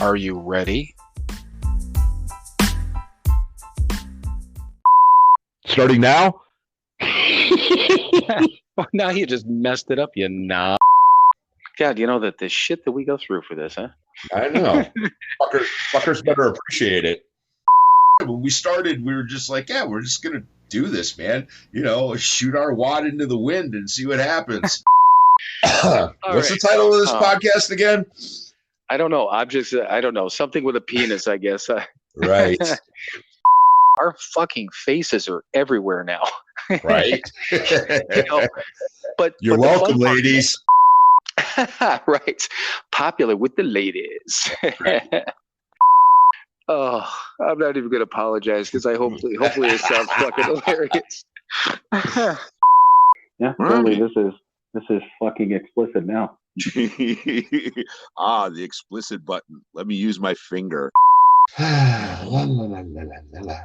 Are you ready? Starting now? Now you just messed it up, you knob. God, you know that the shit that we go through for this, huh? I know. Fuckers better appreciate it. When we started, we were just like, yeah, we're just going to do this, man. You know, shoot our wad into the wind and see what happens. What's the title of this podcast again? I don't know. I don't know. Something with a penis, I guess. Right. Our fucking faces are everywhere now. Right. But you're welcome, ladies. Right. Popular with the ladies. Right. Oh, I'm not even going to apologize because hopefully it sounds fucking hilarious. Yeah, totally. This is fucking explicit now. The explicit button. Let me use my finger. La, la, la, la, la, la.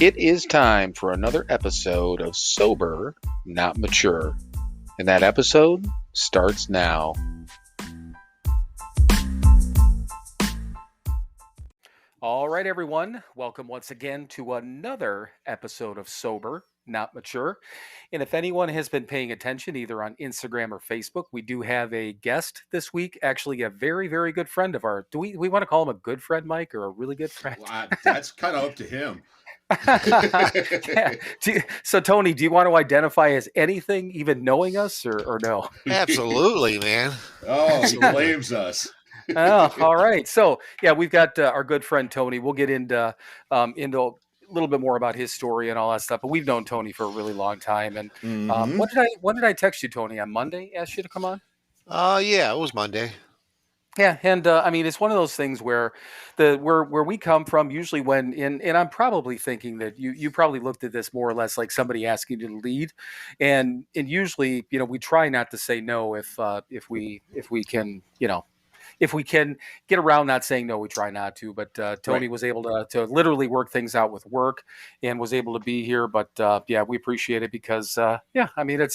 It is time for another episode of Sober, Not Mature. And that episode starts now. All right, everyone. Welcome once again to another episode of Sober, Not Mature. And if anyone has been paying attention either on Instagram or Facebook, we do have a guest this week, actually a very, very good friend of ours. Do we want to call him a good friend, Mike, or a really good friend? Well, that's kind of up to him. Yeah. So, Tony, do you want to identify as anything, even knowing us, or no? Absolutely, man. Oh, he blames us. Oh, all right. So, yeah, we've got our good friend Tony. We'll get into a little bit more about his story and all that stuff. But we've known Tony for a really long time. And when did I text you, Tony? On Monday? Ask you to come on? Yeah, it was Monday. Yeah, and I mean, it's one of those things where where we come from, usually and I'm probably thinking that you probably looked at this more or less like somebody asking you to lead, and usually, we try not to say no if we can, if we can get around not saying no, we try not to. But Tony Right. was able to literally work things out with work and was able to be here. But yeah, we appreciate it because I mean,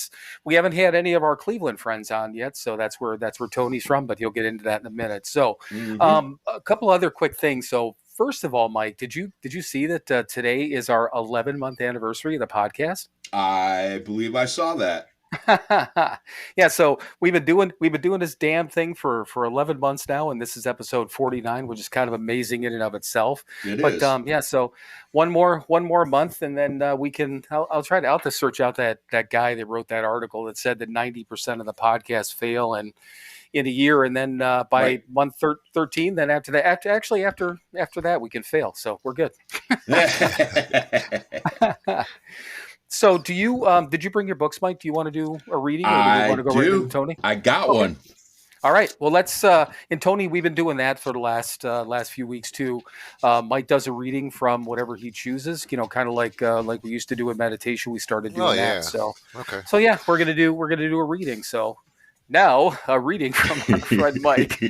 we haven't had any of our Cleveland friends on yet, so that's where Tony's from. But he'll get into that in a minute. So a couple other quick things. So first of all, Mike, did you see that today is our 11-month anniversary of the podcast? I believe I saw that. Yeah, so we've been doing this damn thing for 11 months now, and this is episode 49, which is kind of amazing in and of itself. But yeah, so one more month, and then we can. I'll have to search out that guy that wrote that article that said that 90% of the podcasts fail in a year, and then by month 13, then after that we can fail. So we're good. So did you bring your books, Mike? Do you want to do a reading, or do you want to go right into Tony? I got one. All right. Well, let's and Tony, we've been doing that for the last few weeks too. Mike does a reading from whatever he chooses, kind of like we used to do in meditation. We started doing that. So okay. So yeah, we're gonna do a reading. So now a reading from our friend Mike.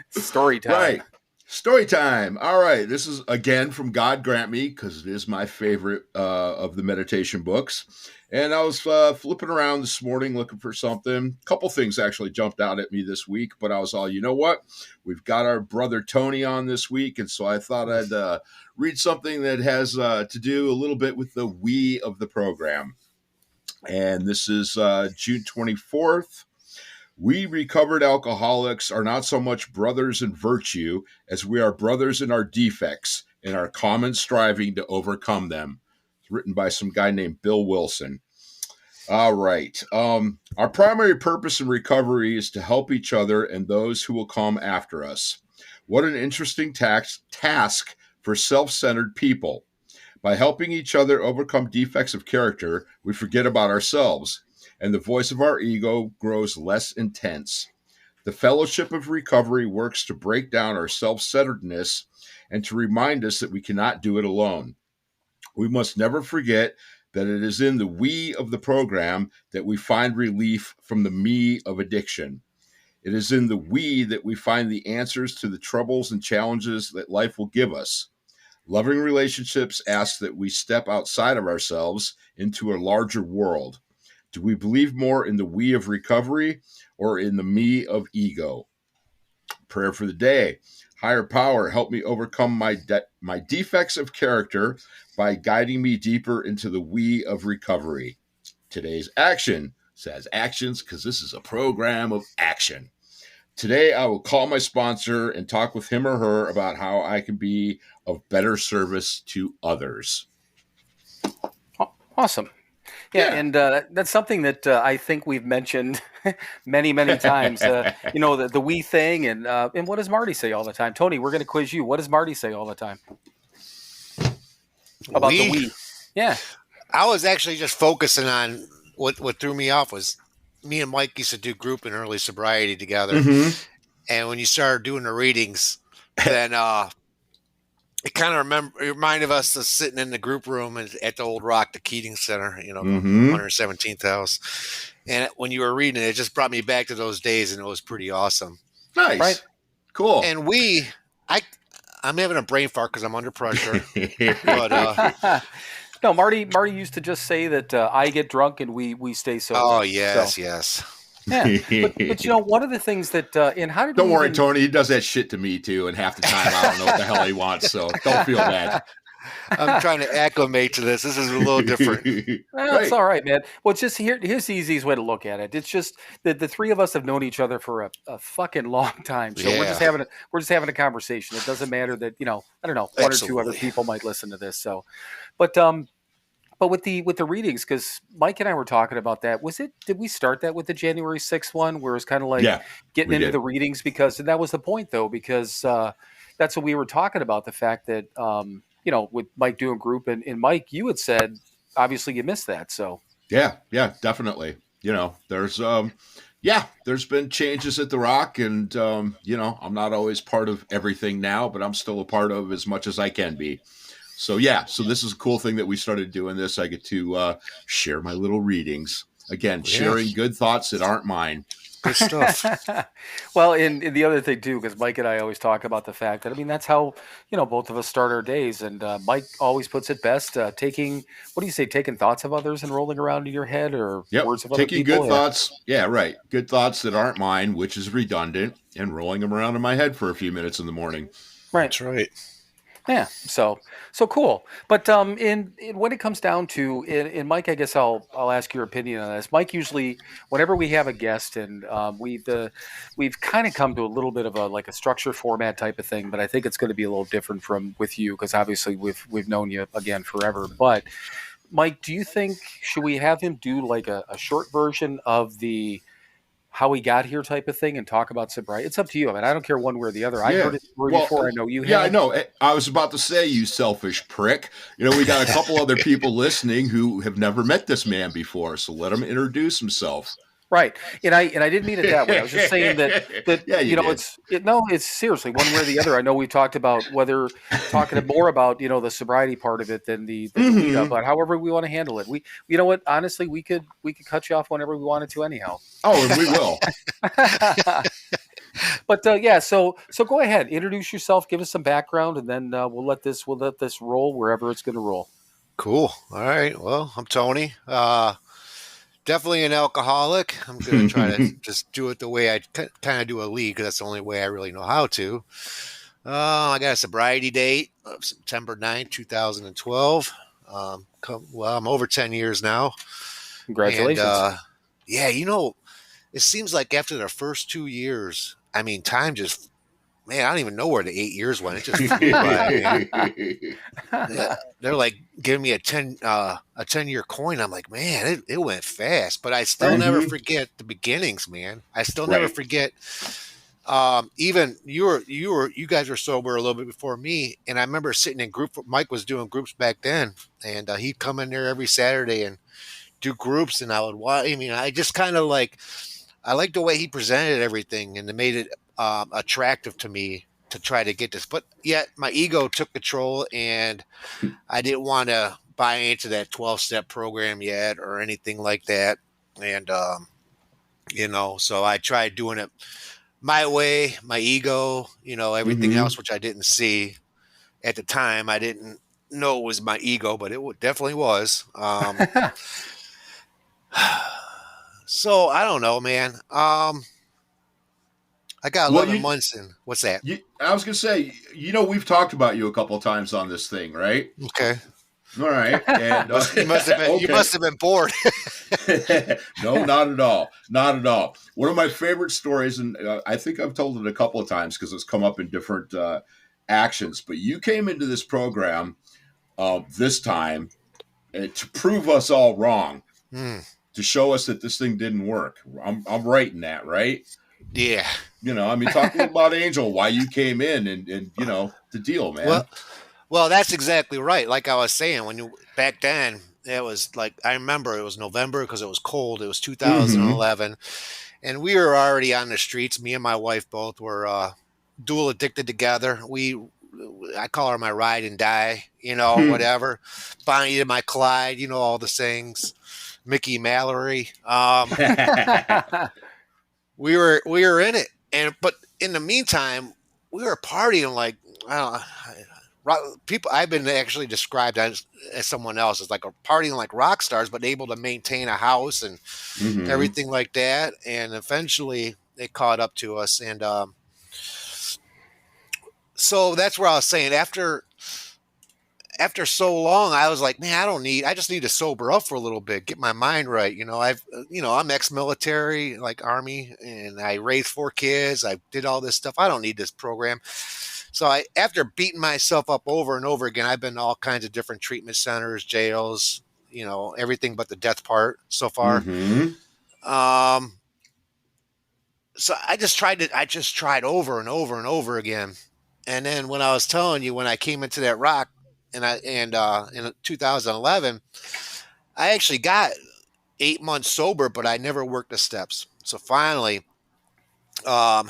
Story time. Right. Story time. All right. This is again from God Grant Me, because it is my favorite of the meditation books. And I was flipping around this morning looking for something. A couple things actually jumped out at me this week, but I was all, you know what? We've got our brother Tony on this week. And so I thought I'd read something that has to do a little bit with the we of the program. And this is June 24th. We recovered alcoholics are not so much brothers in virtue as we are brothers in our defects and our common striving to overcome them. It's written by some guy named Bill Wilson. All right. Our primary purpose in recovery is to help each other and those who will come after us. What an interesting task for self-centered people. By helping each other overcome defects of character, we forget about ourselves, and the voice of our ego grows less intense. The fellowship of recovery works to break down our self-centeredness and to remind us that we cannot do it alone. We must never forget that it is in the we of the program that we find relief from the me of addiction. It is in the we that we find the answers to the troubles and challenges that life will give us. Loving relationships ask that we step outside of ourselves into a larger world. Do we believe more in the we of recovery or in the me of ego? Prayer for the day. Higher power, help me overcome my defects of character by guiding me deeper into the we of recovery. Today's action says actions because this is a program of action. Today, I will call my sponsor and talk with him or her about how I can be of better service to others. Awesome. Yeah, and that's something that I think we've mentioned many, many times. The we thing, and what does Marty say all the time? Tony, we're going to quiz you. What does Marty say all the time about the we? Yeah, I was actually just focusing on what threw me off was me and Mike used to do group and early sobriety together, and when you started doing the readings, then it kind of reminded us of sitting in the group room at the old Rock, the Keating Center, the 117th house. And when you were reading it, it just brought me back to those days, and it was pretty awesome. Nice. Right? Cool. And I'm having a brain fart because I'm under pressure. But no, Marty used to just say that I get drunk and we stay sober. Oh, yes, yes. Yeah, but one of the things that and how did don't worry, Tony, he does that shit to me too, and half the time I don't know what the hell he wants, so don't feel bad. I'm trying to acclimate to this. This is a little different. Well, It's all right, man. Well, just here's the easiest way to look at it. It's just that the three of us have known each other for a fucking long time, so we're just having a conversation. It doesn't matter that I don't know, one or two other people might listen to this. So, But with the readings, because Mike and I were talking about that, did we start that with the January 6th one, where it's kind of like getting into the readings? Because that was the point, though, because that's what we were talking about, the fact that, with Mike doing group, and Mike, you had said, obviously you missed that, so. Yeah, definitely. There's been changes at the Rock, and, I'm not always part of everything now, but I'm still a part of as much as I can be. So this is a cool thing that we started doing this. I get to share my little readings. Again, sharing good thoughts that aren't mine. Good stuff. Well, and the other thing too, because Mike and I always talk about the fact that, that's how, both of us start our days. And Mike always puts it best, taking thoughts of others and rolling around in your head, or words of other people. Taking good thoughts. Yeah, right. Good thoughts that aren't mine, which is redundant, and rolling them around in my head for a few minutes in the morning. Right. That's right. Yeah, so cool. But in when it comes down to, in Mike, I guess I'll ask your opinion on this. Mike, usually whenever we have a guest, and we've kind of come to a little bit of a structure format type of thing, but I think it's going to be a little different with you, because obviously we've known you again forever. But Mike, do you think should we have him do like a short version of the how we got here type of thing and talk about sobriety? It's up to you. I don't care one way or the other. I heard it before. I know you have. Yeah, I know. I was about to say, you selfish prick. We got a couple other people listening who have never met this man before, so let him introduce himself. Right. And I didn't mean it that way. I was just saying that it's seriously one way or the other. I know we talked about whether talking more about, the sobriety part of it than the lead up, but however we want to handle it. You know what, honestly, we could cut you off whenever we wanted to anyhow. Oh, and we will. But so go ahead, introduce yourself, give us some background, and then we'll let this roll wherever it's going to roll. Cool. All right. Well, I'm Tony. Definitely an alcoholic. I'm going to try to just do it the way I kind of do a lead, because that's the only way I really know how to. I got a sobriety date of September 9th, 2012. I'm over 10 years now. Congratulations. And, it seems like after the first 2 years, time just, man, I don't even know where the 8 years went. It just flew by, man. They're like giving me a 10-year coin. I'm like, man, it went fast. But I still never forget the beginnings, man. I still never forget. Even you guys were sober a little bit before me, and I remember sitting in group. Mike was doing groups back then, and he'd come in there every Saturday and do groups, and I would watch. I just kind of I liked the way he presented everything, and it made it attractive to me to try to get this. But yet my ego took control, and I didn't want to buy into that 12-step program yet or anything like that. And, so I tried doing it my way, my ego, everything else, which I didn't see. At the time, I didn't know it was my ego, but it definitely was. So I don't know, man. I got Well, 11 months in. What's that? I was gonna say, we've talked about you a couple of times on this thing, right? Okay. All right, and You must have been. okay. You must have been bored. No, not at all. Not at all. One of my favorite stories, and I think I've told it a couple of times because it's come up in different actions. But you came into this program this time to prove us all wrong, to show us that this thing didn't work. I'm right in that, right? Yeah. I mean, talk a little about Angel, why you came in, and the deal, man. Well, that's exactly right. Like I was saying, back then, it was like, I remember it was November because it was cold. It was 2011, and we were already on the streets. Me and my wife both were dual addicted together. I call her my ride and die, whatever. Bonnie and my Clyde, all the things. Mickey Mallory. We were in it, but in the meantime, we were partying like, people. I've been actually described as someone else as like a partying like rock stars, but able to maintain a house and everything like that. And eventually, they caught up to us, and so that's where I was saying after so long, I was like, man, I just need to sober up for a little bit, get my mind right. I'm ex-military, like Army, and I raised 4 kids. I did all this stuff. I don't need this program. So after beating myself up over and over again, I've been to all kinds of different treatment centers, jails, everything but the death part so far. So I just tried over and over and over again. And then when I was telling you, when I came into that rock, and in 2011, I actually got 8 months sober, but I never worked the steps. So finally, my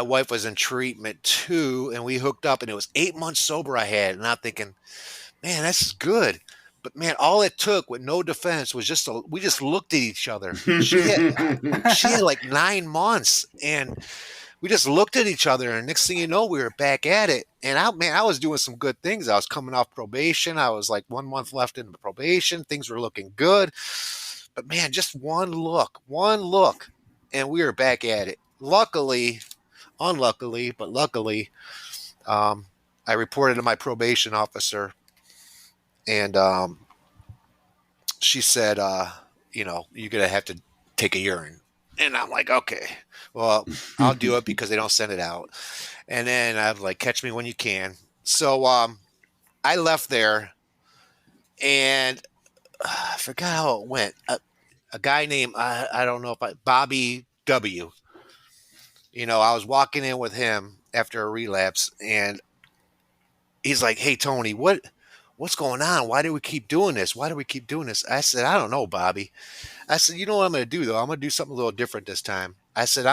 wife was in treatment too, and we hooked up, and it was 8 months sober I had. And I'm thinking, man, this is good. But man, all it took with no defense was we just looked at each other. She had like 9 months, and we just looked at each other, and next thing you know, we were back at it. And I was doing some good things. I was coming off probation. I was like 1 month left in the probation. Things were looking good. But man, just one look, and we were back at it. Unluckily, but luckily, I reported to my probation officer, and she said, you're going to have to take a urine. And I'm like, okay, well, I'll do it because they don't send it out. And then I was like, catch me when you can. So I left there, and I forgot how it went. A guy named, I don't know Bobby W. I was walking in with him after a relapse, and he's like, hey, Tony, what's going on? Why do we keep doing this? I said, I don't know, Bobby. I said, you know what I'm going to do, though? I'm going to do something a little different this time. I said,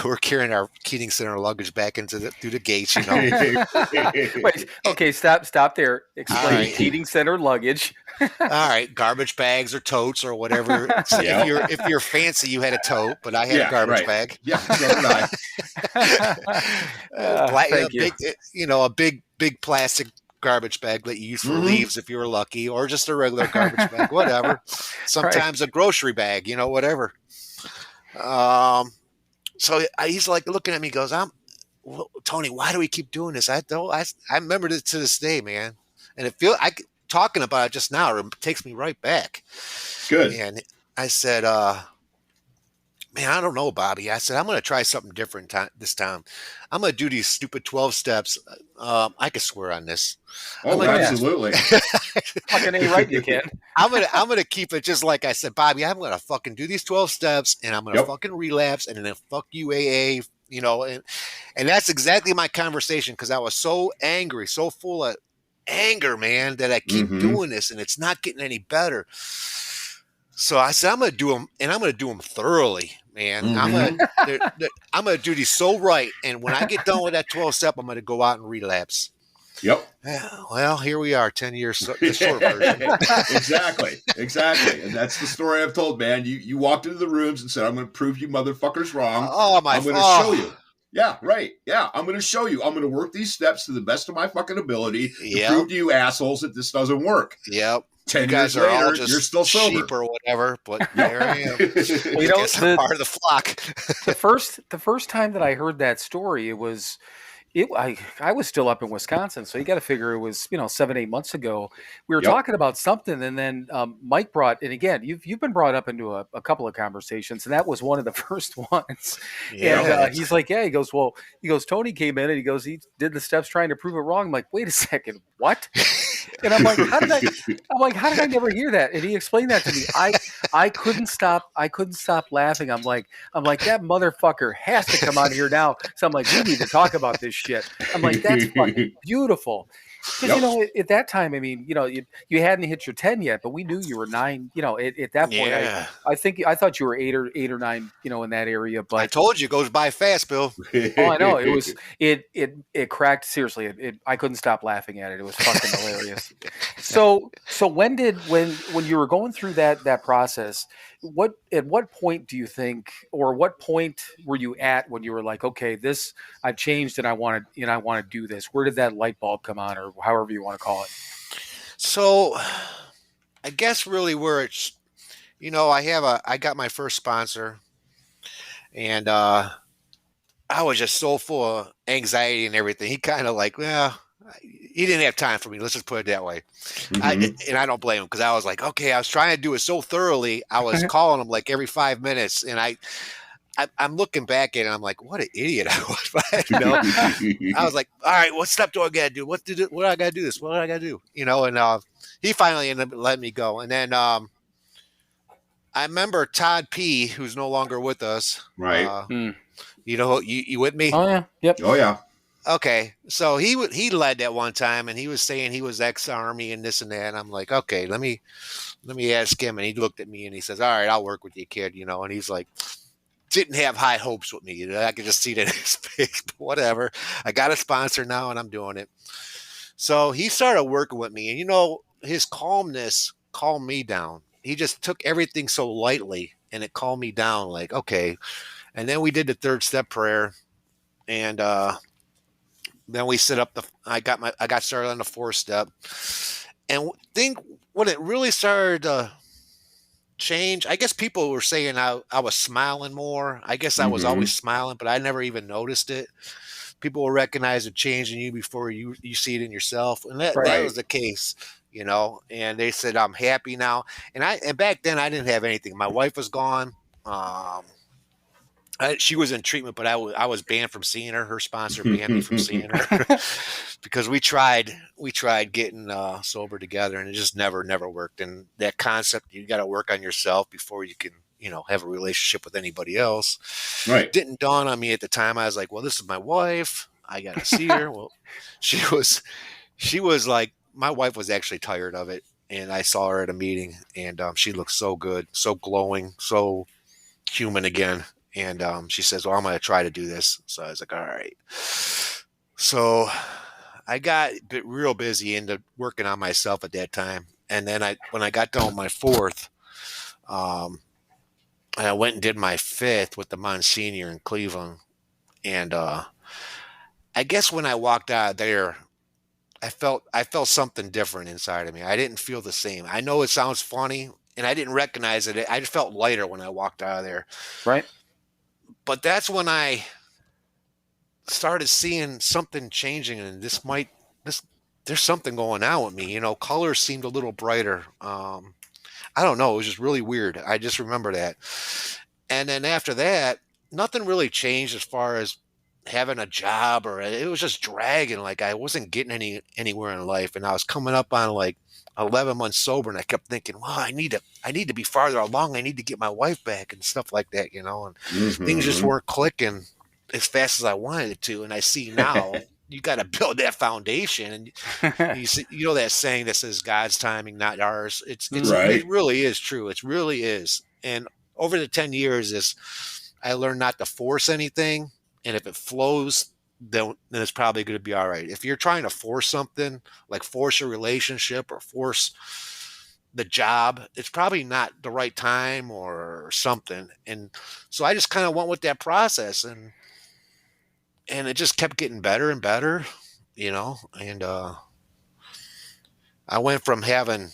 we're carrying our Keating Center luggage back through the gates, Wait, okay, stop there. Explain right. Keating Center luggage. All right, garbage bags or totes or whatever. So if you're fancy, you had a tote, but I had a garbage bag. Yeah, so did I. A big plastic garbage bag that you use for leaves if you were lucky, or just a regular garbage bag, whatever. Sometimes a grocery bag, whatever. So he's like looking at me, goes, Tony, why do we keep doing this? I remember this to this day, man. And talking about it just now, it takes me right back. Good. And I said, man, I don't know, Bobby. I said, I'm going to try something different this time. I'm going to do these stupid 12 steps. I could swear on this. Oh, absolutely. Fucking A right, you can. I'm gonna keep it just like I said, Bobby. I'm gonna fucking do these 12 steps, and I'm gonna fucking relapse, and then fuck you, AA. And that's exactly my conversation, because I was so angry, so full of anger, man, that I keep doing this, and it's not getting any better. So I said, I'm gonna do them, and I'm gonna do them thoroughly, man. I'm gonna do these so right, and when I get done with that 12 step, I'm gonna go out and relapse. Yep. Well, here we are, 10 years, the short version. Exactly. And that's the story I've told, man. You walked into the rooms and said, I'm going to prove you motherfuckers wrong. I'm going to show you. Yeah, right. Yeah, I'm going to show you. I'm going to work these steps to the best of my fucking ability to Yep. prove to you assholes that this doesn't work. Yep. 10 You guys years are all later, just you're still sheep sober. or whatever, but there I am. Well, I guess I'm part of the flock. the first time that I heard that story, I was still up in Wisconsin, so you got to figure it was 7-8 months ago. We were Yep. talking about something, and then Mike brought, and again, you've been brought up into a couple of conversations, and that was one of the first ones. Yeah. And he's like, yeah, he goes, Tony came in and he goes, he did the steps trying to prove it wrong. I'm like, wait a second, what? And I'm like, how did I never hear that? And he explained that to me. I couldn't stop laughing. I'm like, that motherfucker has to come on here now. So I'm like, we need to talk about this shit. I'm like, that's fucking beautiful. Because at that time, I mean, you hadn't hit your 10 yet, but we knew you were 9. At that point, Yeah. I thought you were 8 or 9, in that area. But I told you it goes by fast, Bill. oh, I know. It cracked. Seriously, I couldn't stop laughing at it. It was fucking hilarious. So when you were going through that process, at what point do you think, or what point were you at when you were like, okay, this I've changed and I want to do this? Where did that light bulb come on, or however you want to call it? So I guess really where it's, I got my first sponsor, and I was just so full of anxiety and everything. He kind of like, well, he didn't have time for me. Let's just put it that way. Mhm. I don't blame him, because I was like, okay, I was trying to do it so thoroughly. I was calling him like every 5 minutes, and I'm looking back at it, and I'm like, what an idiot I was. I was like, all right, what step do I got to do? What do I got to do this? What do I got to do? And he finally ended up letting me go. And then I remember Todd P., who's no longer with us. Right. You with me? Oh yeah, yep. Oh, yeah. Okay, so he led that one time, and he was saying he was ex-army and this and that. And I'm like, okay, let me ask him. And he looked at me and he says, all right, I'll work with you, kid. And he's like, didn't have high hopes with me. I could just see that in his face. But whatever. I got a sponsor now, and I'm doing it. So he started working with me, and his calmness calmed me down. He just took everything so lightly, and it calmed me down. Like, okay. And then we did the 3rd step prayer, and then we set up I got started on the 4th step, and think when it really started to change, I guess people were saying I was smiling more. I guess I was always smiling, but I never even noticed it. People will recognize a change in you before you see it in yourself, and that was the case. And they said I'm happy now, and back then I didn't have anything. My wife was gone. She was in treatment, but I was banned from seeing her. Her sponsor banned me from seeing her because we tried getting sober together, and it just never worked. And that concept, you got to work on yourself before you can, have a relationship with anybody else. Right. Didn't dawn on me at the time. I was like, well, this is my wife. I got to see her. Well, she was like, my wife was actually tired of it. And I saw her at a meeting, and she looked so good, so glowing, so human again. And she says, well, I'm going to try to do this. So I was like, all right. So I got real busy into working on myself at that time. And then when I got done with my 4th, I went and did my 5th with the Monsignor in Cleveland. And I guess when I walked out of there, I felt something different inside of me. I didn't feel the same. I know it sounds funny, and I didn't recognize it. I just felt lighter when I walked out of there. Right. But that's when I started seeing something changing, and there's something going on with me. Colors seemed a little brighter. I don't know. It was just really weird. I just remember that. And then after that, nothing really changed as far as having a job, or it was just dragging. Like I wasn't getting anywhere in life, and I was coming up on like 11 months sober, and I kept thinking, well, I need to be farther along. I need to get my wife back and stuff like that, and things just weren't clicking as fast as I wanted it to. And I see now you got to build that foundation, and you see, that saying that says God's timing, not ours. Right. It really is true. It really is. And over the 10 years, I learned not to force anything. And if it flows, then it's probably going to be all right. If you're trying to force something, like force a relationship or force the job, it's probably not the right time or something. And so I just kind of went with that process. And and it just kept getting better and better, and I went from having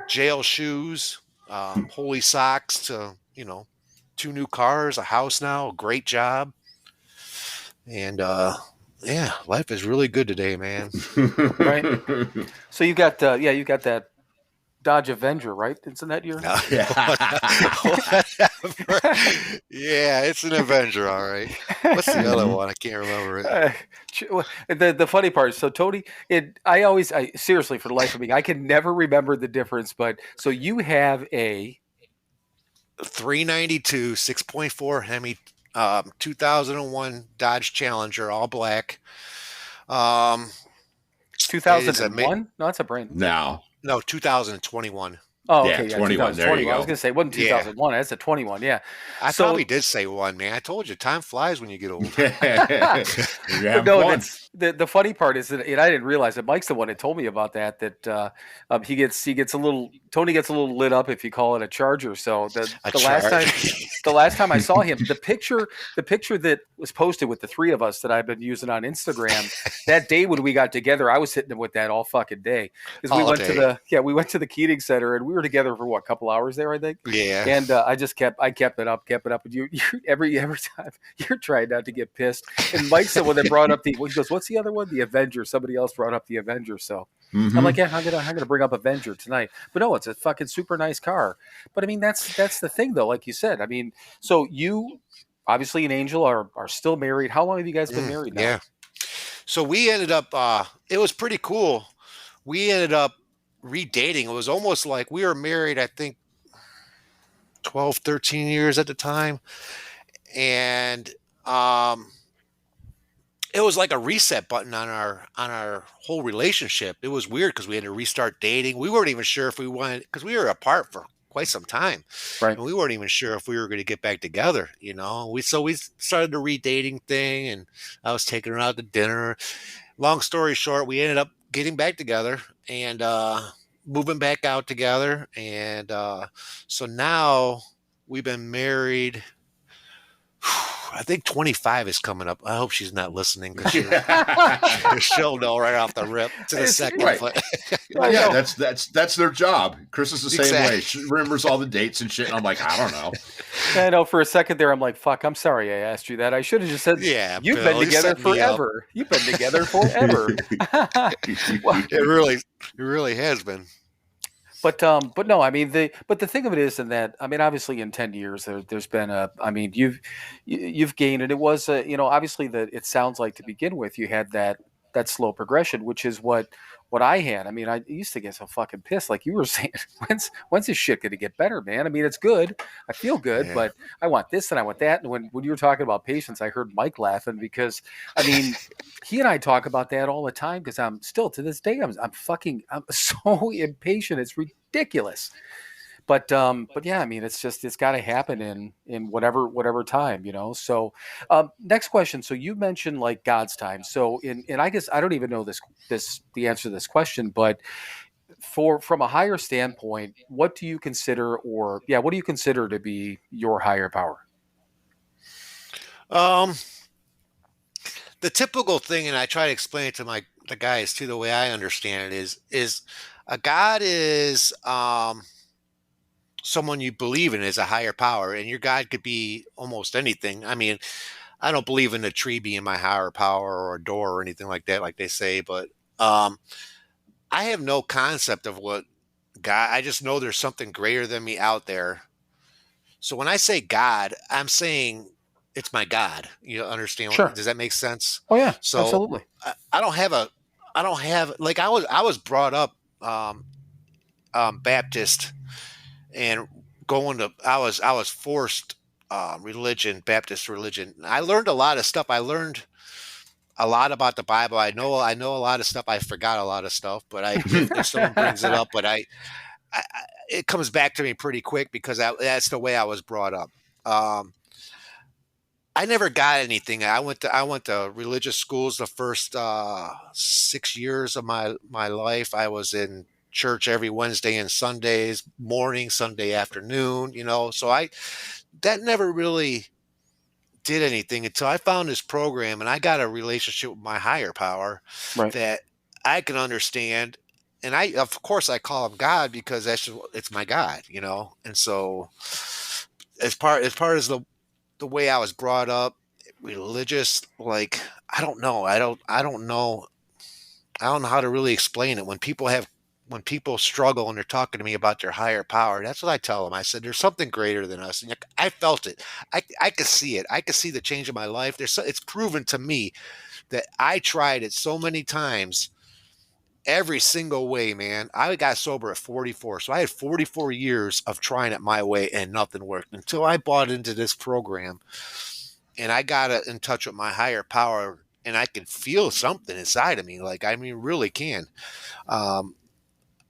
jail shoes, holy socks to, 2 new cars, a house now, a great job. And yeah, life is really good today, man. Right. So you got you got that Dodge Avenger, right? Isn't that your? No, yeah, it's an Avenger, all right. What's the other one? I can't remember it. The funny part is, so Tony, I seriously, for the life of me, I can never remember the difference. But so you have a 392 6.4 Hemi, 2001 Dodge Challenger, all black. It is 2001? No, that's a brand. No, 2021. Oh, okay, yeah, 21. There you 2021. I go. was gonna say it wasn't 2001. That's a 21. Yeah. I probably did say one, man. I told you, time flies when you get old. That's the funny part is that, and I didn't realize that Mike's the one that told me about that. That he gets a little Tony gets a little lit up if you call it a Charger. So the last time I saw him, the picture that was posted with the three of us that I've been using on Instagram that day when we got together, I was hitting him with that all fucking day because we went to the Keating Center and we were together for a couple hours there, I think. Yeah. And I kept it up, and you every time you're trying not to get pissed. And Mike's the one that brought up he goes, "What's the other one? The Avenger." Somebody else brought up the Avenger, so I'm like, "Yeah, I'm gonna bring up Avenger tonight." But no, it's a fucking super nice car. But I mean, that's the thing, though. Like you said, I mean, so you obviously and Angel are still married. How long have you guys been married now? Yeah. So we ended up. It was pretty cool. We ended up redating. It was almost like we were married, I think, 12, 13 years at the time. And it was like a reset button on our whole relationship. It was weird because we had to restart dating. We weren't even sure if we wanted, because we were apart for quite some time. Right. And we weren't even sure if we were going to get back together, We started the redating thing, and I was taking her out to dinner. Long story short, we ended up getting back together and moving back out together. And so now we've been married. I think 25 is coming up. I hope she's not listening because she'll know right off the rip to the second. Right. Yeah, that's their job. Chris is the same way. She remembers all the dates and shit. And I'm like, I don't know. I know. For a second there, I'm like, "Fuck! I'm sorry I asked you that. I should have just said, yeah, you've Bill, been together forever. You've been together forever." It really has been. But no, I mean the thing of it is, in that, I mean, obviously in 10 years there's been you've gained, and it was obviously that it sounds like to begin with you had that slow progression, which is what I had. I mean, I used to get so fucking pissed, like you were saying, when's this shit gonna get better, man? I mean, it's good, I feel good, but I want this and I want that. And when you were talking about patience, I heard Mike laughing because I mean he and I talk about that all the time because I'm still to this day I'm so impatient, it's ridiculous. But yeah, I mean, it's got to happen in whatever time, So next question. So you mentioned like God's time. So and I guess I don't even know the answer to this question, but from a higher standpoint, what do you consider to be your higher power? The typical thing, and I try to explain it to the guys too, the way I understand it is a God is someone you believe in as a higher power, and your God could be almost anything. I mean, I don't believe in a tree being my higher power or a door or anything like that, like they say, but I have no concept of what God, I just know there's something greater than me out there. So when I say God, I'm saying it's my God. You understand? Sure. Does that make sense? Oh yeah, so absolutely. I don't have like I was brought up Baptist, and I was forced Baptist religion. I learned a lot of stuff. I learned a lot about the Bible. I know a lot of stuff. I forgot a lot of stuff, but if someone brings it up, but it comes back to me pretty quick because that's the way I was brought up. I never got anything. I went to religious schools the first 6 years of my life. I was in church every Wednesday and Sundays morning, Sunday afternoon. So that never really did anything until I found this program and I got a relationship with my higher power Right. that I can understand. And of course, I call him God because it's my God, you know. And so, as the way I was brought up, religious, like I don't know how to really explain it. When people struggle and they're talking to me about their higher power, that's what I tell them. I said, there's something greater than us. And I felt it. I could see it. I could see the change in my life. It's proven to me that I tried it so many times, every single way, man. I got sober at 44. So I had 44 years of trying it my way and nothing worked until I bought into this program and I got in touch with my higher power and I could feel something inside of me. Like, I mean, really can. Um,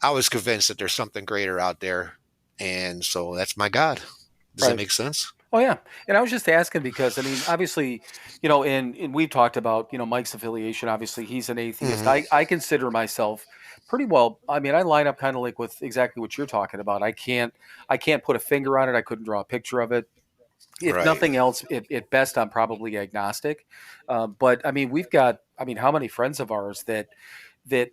I was convinced that there's something greater out there. And so that's my God. Does that Right. make sense? Oh yeah, and I was just asking because I mean, obviously, and we've talked about Mike's affiliation. Obviously, he's an atheist. Mm-hmm. I consider myself pretty well. I mean, I line up kind of like with exactly what you're talking about. I can't put a finger on it. I couldn't draw a picture of it. If Right. nothing else, at best, I'm probably agnostic. But I mean, we've got. I mean, how many friends of ours that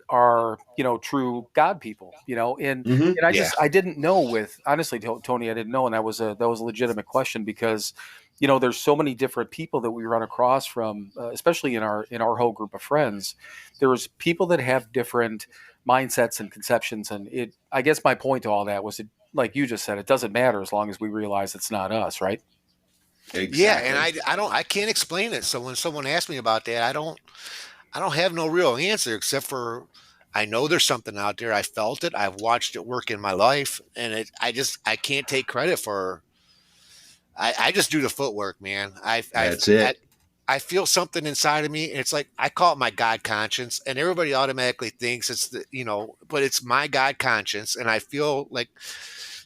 are true God people, Hmm. and Yeah. I didn't know with honestly, Tony, I didn't know, and that was a legitimate question because there's so many different people that we run across from, especially in our whole group of friends. There's people that have different mindsets and conceptions, and I guess my point to all that was, like you just said, it doesn't matter as long as we realize it's not us, right? Yeah. And Exactly. I can't explain it. So when someone asks me about that, I don't have no real answer except for I know there's something out there. I felt it. I've watched it work in my life, and I can't take credit for. I just do the footwork, man. That's I it. I feel something inside of me, and it's like I call it my God conscience, and everybody automatically thinks it's but it's my God conscience, and I feel like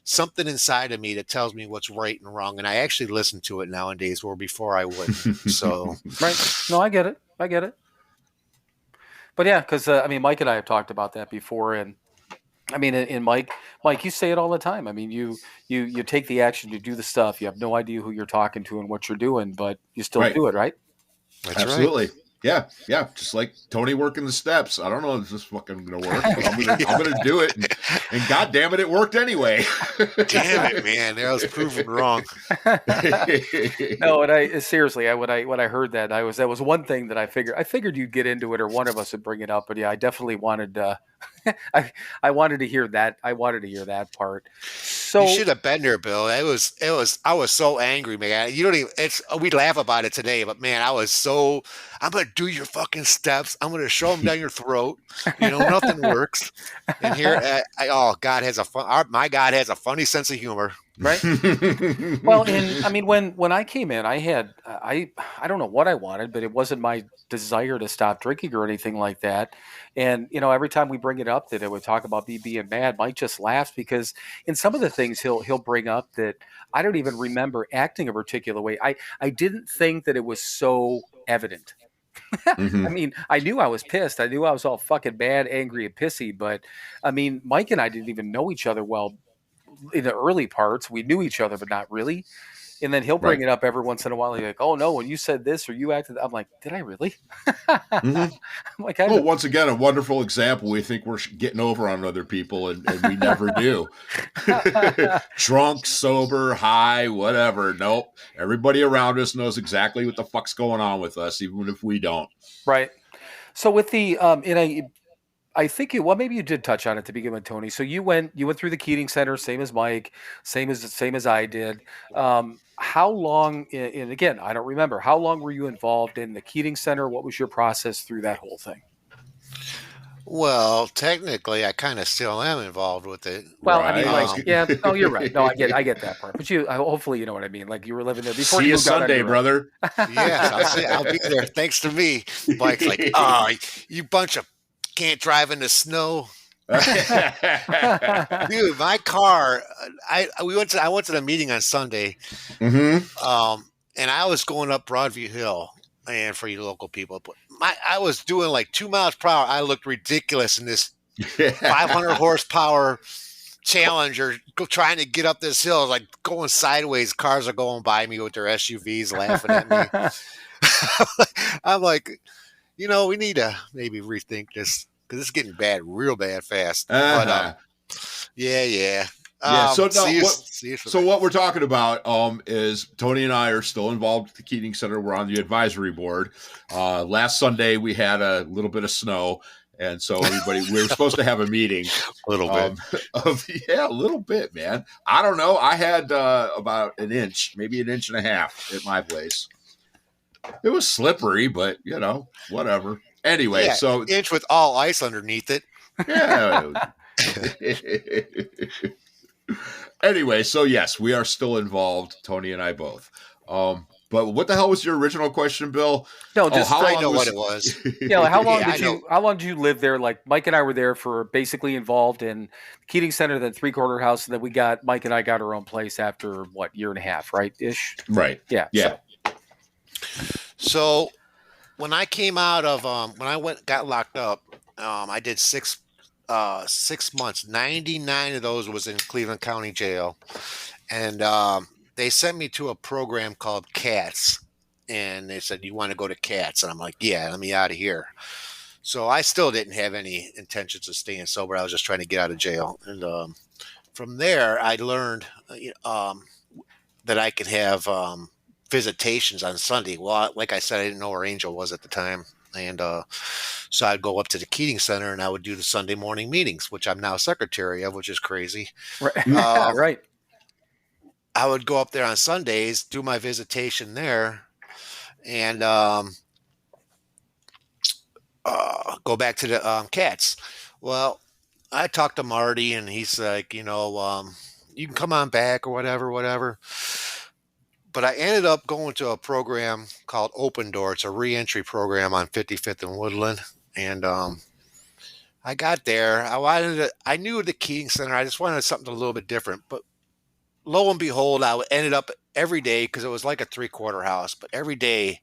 something inside of me that tells me what's right and wrong, and I actually listen to it nowadays, where before I wouldn't. So Right? No, I get it. I get it. But yeah, because I mean, Mike and I have talked about that before, and I mean, and Mike, you say it all the time. I mean, you take the action, you do the stuff. You have no idea who you're talking to and what you're doing, but you still Right. do it, right? that's right. Absolutely. Yeah. Yeah. Just like Tony working the steps. I don't know if this is fucking gonna work, but I'm gonna do it. And god damn it, it worked anyway. Damn it, man! That was proven wrong. No, and I seriously, when I heard that, that was one thing that I figured you'd get into it, or one of us would bring it up. But yeah, I definitely wanted I wanted to hear that. I wanted to hear that part. You So should have been there, Bill. I was so angry, man. You don't even we laugh about it today, but man, I'm gonna do your fucking steps. I'm gonna show them down your throat. Nothing works. And here, oh, God has my God has a funny sense of humor. right. Well, and I mean, when I came in, I had I don't know what I wanted, but it wasn't my desire to stop drinking or anything like that. And every time we bring it up that it would talk about me being mad, Mike just laughs because in some of the things he'll bring up that I don't even remember acting a particular way. I didn't think that it was so evident. I Mhm. mean, I knew I was pissed. I knew I was all fucking mad, angry, and pissy. But I mean, Mike and I didn't even know each other well in the early parts. We knew each other, but not really. And then he'll bring Right. it up every once in a while. He's like, "Oh no, when you said this or you acted," I'm like, "Did I really?" I'm Hmm. like, Well, once again, a wonderful example. We think we're getting over on other people, and we never do. Drunk, sober, high, whatever. Nope. Everybody around us knows exactly what the fuck's going on with us, even if we don't. right. So with the and I think well maybe you did touch on it to begin with, Tony. So you went through the Keating Center, same as Mike, same as I did. How long? And again, I don't remember. How long were you involved in the Keating Center? What was your process through that whole thing? Well, technically, I kind of still am involved with it. Well, I mean, like, Right. yeah. Oh, you're right. No, I get that part. But hopefully, you know what I mean. Like, you were living there before See you you moved out on Sunday, your own. brother. Yes, I'll be there. Thanks to me. Mike's like, oh, you bunch of can't drive in the snow. Dude, my car. I went to the meeting on Sunday, Hmm. and I was going up Broadview Hill, and for you local people, but I was doing like 2 miles per hour. I looked ridiculous in this 500 horsepower Challenger trying to get up this hill, like going sideways. Cars are going by me with their SUVs laughing at me. I'm like, we need to maybe rethink this because it's getting bad, real bad fast. But yeah. So now, what we're talking about is Tony and I are still involved with the Keating Center. We're on the advisory board. Last Sunday we had a little bit of snow, and so we were supposed to have a meeting. A little bit. A little bit, man. I don't know. I had about an inch, maybe an inch and a half at my place. It was slippery, but whatever. Anyway, so inch with all ice underneath it. Yeah. Anyway, so yes, we are still involved, Tony and I both. But what the hell was your original question, Bill? No, just I know what it was. Yeah, like how long did you live there? Like Mike and I were there for basically involved in Keating Center, then Three Quarter House, and then Mike and I got our own place after year and a half, right? Ish. Right. Yeah. So when I came out of when I got locked up, I did 6 months. 99 of those was in Cleveland County Jail, and they sent me to a program called CATS, and they said, "You want to go to CATS?" And I'm like, "Yeah, let me out of here." So I still didn't have any intentions of staying sober. I was just trying to get out of jail, and from there, I learned that I could have visitations on Sunday. Well, like I said, I didn't know where Angel was at the time. And so I'd go up to the Keating Center and I would do the Sunday morning meetings, which I'm now secretary of, which is crazy. Right. Right. I would go up there on Sundays, do my visitation there, and go back to the CATS. Well, I talked to Marty and he's like, you can come on back or whatever. But I ended up going to a program called Open Door. It's a reentry program on 55th and Woodland. And I got there. I knew the Keating Center. I just wanted something a little bit different. But lo and behold, I ended up every day, because it was like a 3/4 house. But every day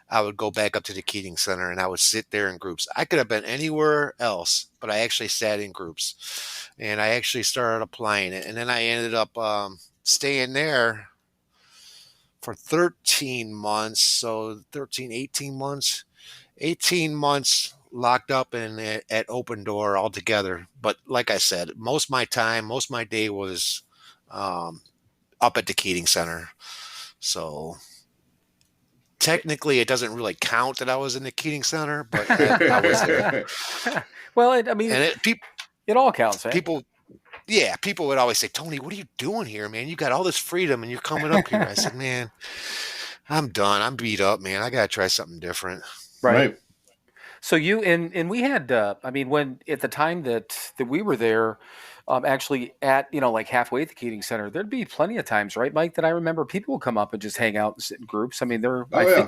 I would go back up to the Keating Center and I would sit there in groups. I could have been anywhere else, but I actually sat in groups. And I actually started applying it. And then I ended up staying there for 13 months, so 18 months locked up at Open Door altogether. But like I said, most of my day was up at the Keating Center. So technically, it doesn't really count that I was in the Keating Center, but I was there. Well, it all counts. Eh? People would always say, "Tony, what are you doing here, man? You got all this freedom and you're coming up here." I said, "Man, I'm done. I'm beat up, man. I got to try something different." Right. So you and we had, when at the time that we were there, actually at like halfway at the Keating Center, there'd be plenty of times, right, Mike, that I remember people would come up and just hang out and sit in groups. I mean, I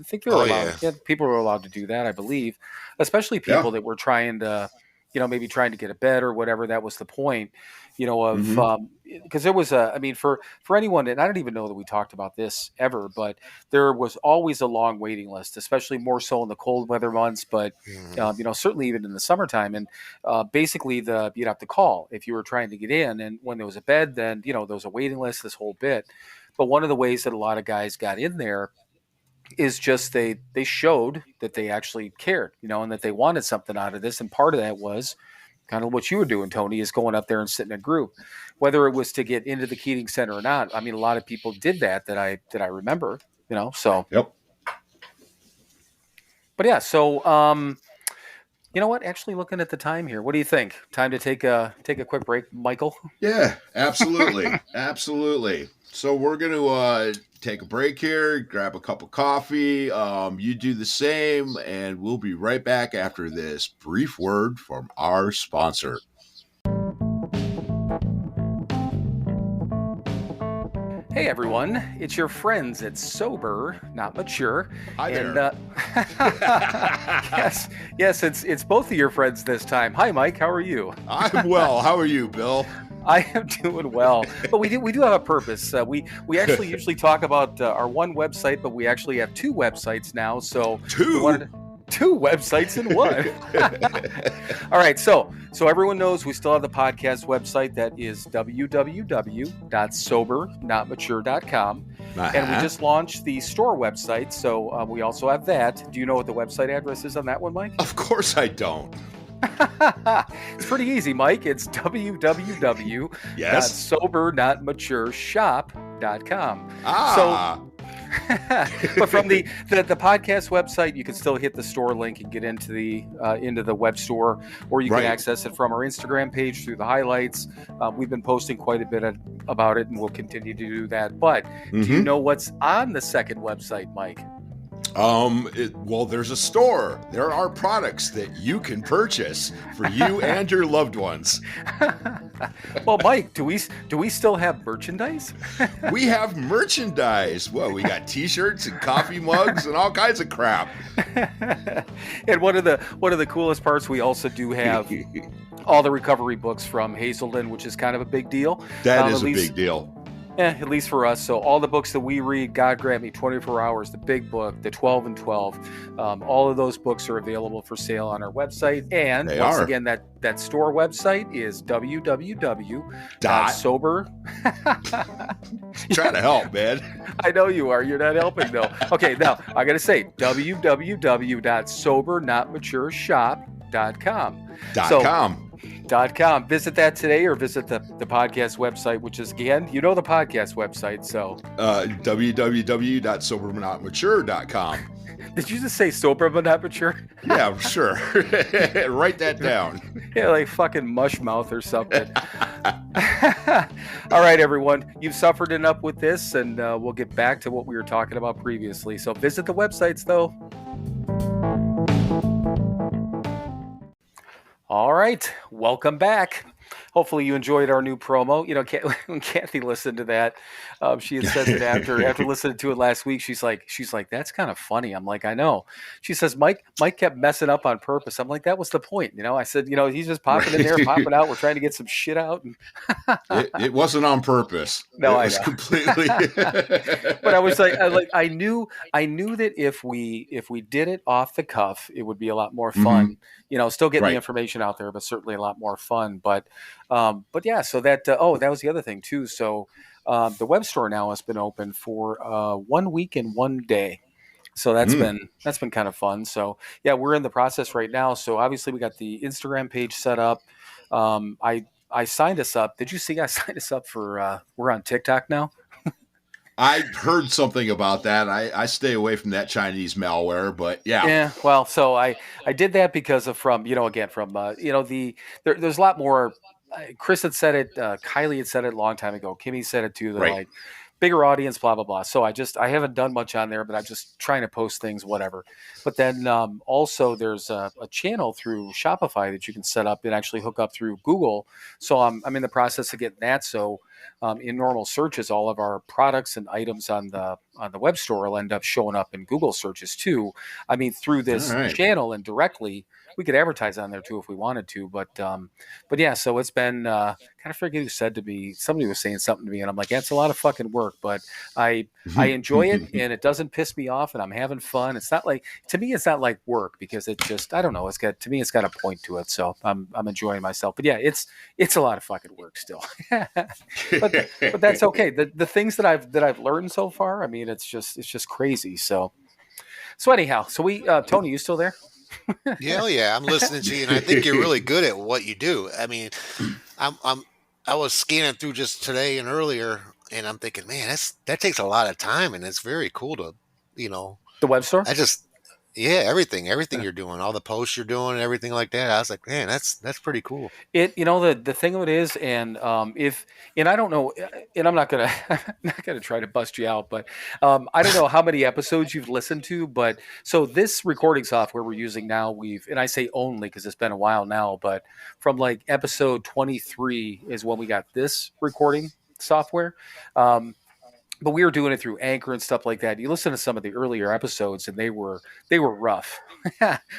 think they were allowed. Yeah, people were allowed to do that, I believe, especially people that were trying to, maybe trying to get a bed or whatever. That was the point, because there was for anyone, and I don't even know that we talked about this ever, but there was always a long waiting list, especially more so in the cold weather months, but certainly even in the summertime. And basically you'd have to call if you were trying to get in, and when there was a bed, then there was a waiting list, this whole bit. But one of the ways that a lot of guys got in there is just they showed that they actually cared, and that they wanted something out of this. And part of that was kind of what you were doing, Tony, is going up there and sitting in a group, whether it was to get into the Keating Center or not. I mean, a lot of people did that I remember, so. Yep. But yeah, so, you know what? Actually, looking at the time here, what do you think? Time to take a quick break, Michael? Yeah, absolutely. Absolutely. So we're going to take a break here, grab a cup of coffee. You do the same, and we'll be right back after this brief word from our sponsor. Hey everyone, it's your friends at Sober Not Mature. Hi there. And, yes, it's both of your friends this time. Hi Mike, how are you? I'm well. How are you, Bill? I am doing well, but we do have a purpose. We actually usually talk about our one website, but we actually have two websites now. So two. 2 websites in one. All right, so everyone knows we still have the podcast website that is www.SoberNotMature.com. And we just launched the store website, so we also have that. Do you know what the website address is on that one, Mike? Of course I don't. It's pretty easy, Mike. It's www.SoberNotMatureShop.com. So but from the podcast website, you can still hit the store link and get into the web store, or you can access it from our Instagram page through the highlights. We've been posting quite a bit about it, and we'll continue to do that. But do you know what's on the second website, Mike? Well, there's a store. There are products that you can purchase for you and your loved ones. Well, Mike, do we still have merchandise? We have merchandise. Well, we got T-shirts and coffee mugs and all kinds of crap. And one of the coolest parts, we also do have all the recovery books from Hazelden, which is kind of a big deal. That is a big deal. Yeah, at least for us. So all the books that we read, God Grant Me, 24 Hours, the Big Book, the 12 and 12, all of those books are available for sale on our website. And once again, that store website is www.sober. Trying to help, man. I know you are. You're not helping, though. Okay, now I got to say www.SoberNotMatureShop.com. .com. Visit that today, or visit the podcast website, which is, again, the podcast website. So www.SoberNotMature.com. Did you just say sober but not mature? Yeah, sure. Write that down. Yeah, like fucking mush mouth or something. All right, everyone. You've suffered enough with this, and we'll get back to what we were talking about previously. So visit the websites, though. All right, welcome back. Hopefully you enjoyed our new promo. You know, when Kathy listened to that, she had said that after listening to it last week, she's like, that's kind of funny. I'm like, I know. She says, Mike kept messing up on purpose. I'm like, that was the point. You know, I said, he's just popping in there, popping out. We're trying to get some shit out. It wasn't on purpose. No, it was completely. But I was like, I knew that if we did it off the cuff, it would be a lot more fun. Still getting the information out there, but certainly a lot more fun. But yeah, so that that was the other thing too. So the web store now has been open for 1 week and 1 day. So that's been kind of fun. So yeah, we're in the process right now. So obviously we got the Instagram page set up. I signed us up. Did you see I signed us up for we're on TikTok now? I heard something about that. I stay away from that Chinese malware, but yeah. Yeah. Well, so I did that because of there's a lot more. Chris had said it. Kylie had said it a long time ago. Kimmy said it too. They're like bigger audience, blah, blah, blah. So I haven't done much on there, but I'm just trying to post things, whatever. But then also there's a channel through Shopify that you can set up and actually hook up through Google. So I'm in the process of getting that. So in normal searches, all of our products and items on the web store will end up showing up in Google searches too. I mean, through this channel and directly, we could advertise on there too if we wanted to. But yeah, so it's been kind of forget who said to me, somebody was saying something to me, and I'm like, yeah, it's a lot of fucking work, but I enjoy it and it doesn't piss me off and I'm having fun. It's not like, to me, it's not like work because it just, I don't know, it's got a point to it. So I'm enjoying myself. But yeah, it's a lot of fucking work still. but that's okay. The things that I've learned so far, I mean, it's just crazy. So anyhow, so Tony, you still there? Yeah, I'm listening to you, and I think you're really good at what you do. I mean, I was scanning through just today and earlier, and I'm thinking, man, that takes a lot of time, and it's very cool to, the web store. Everything you're doing, all the posts you're doing, and everything like that. I was like, man, that's pretty cool. The thing of it is, and I don't know, and I'm not gonna try to bust you out, but I don't know how many episodes you've listened to, but so this recording software we're using now, and I say only because it's been a while now, but from like episode 23 is when we got this recording software. But we were doing it through Anchor and stuff like that. You listen to some of the earlier episodes, and they were rough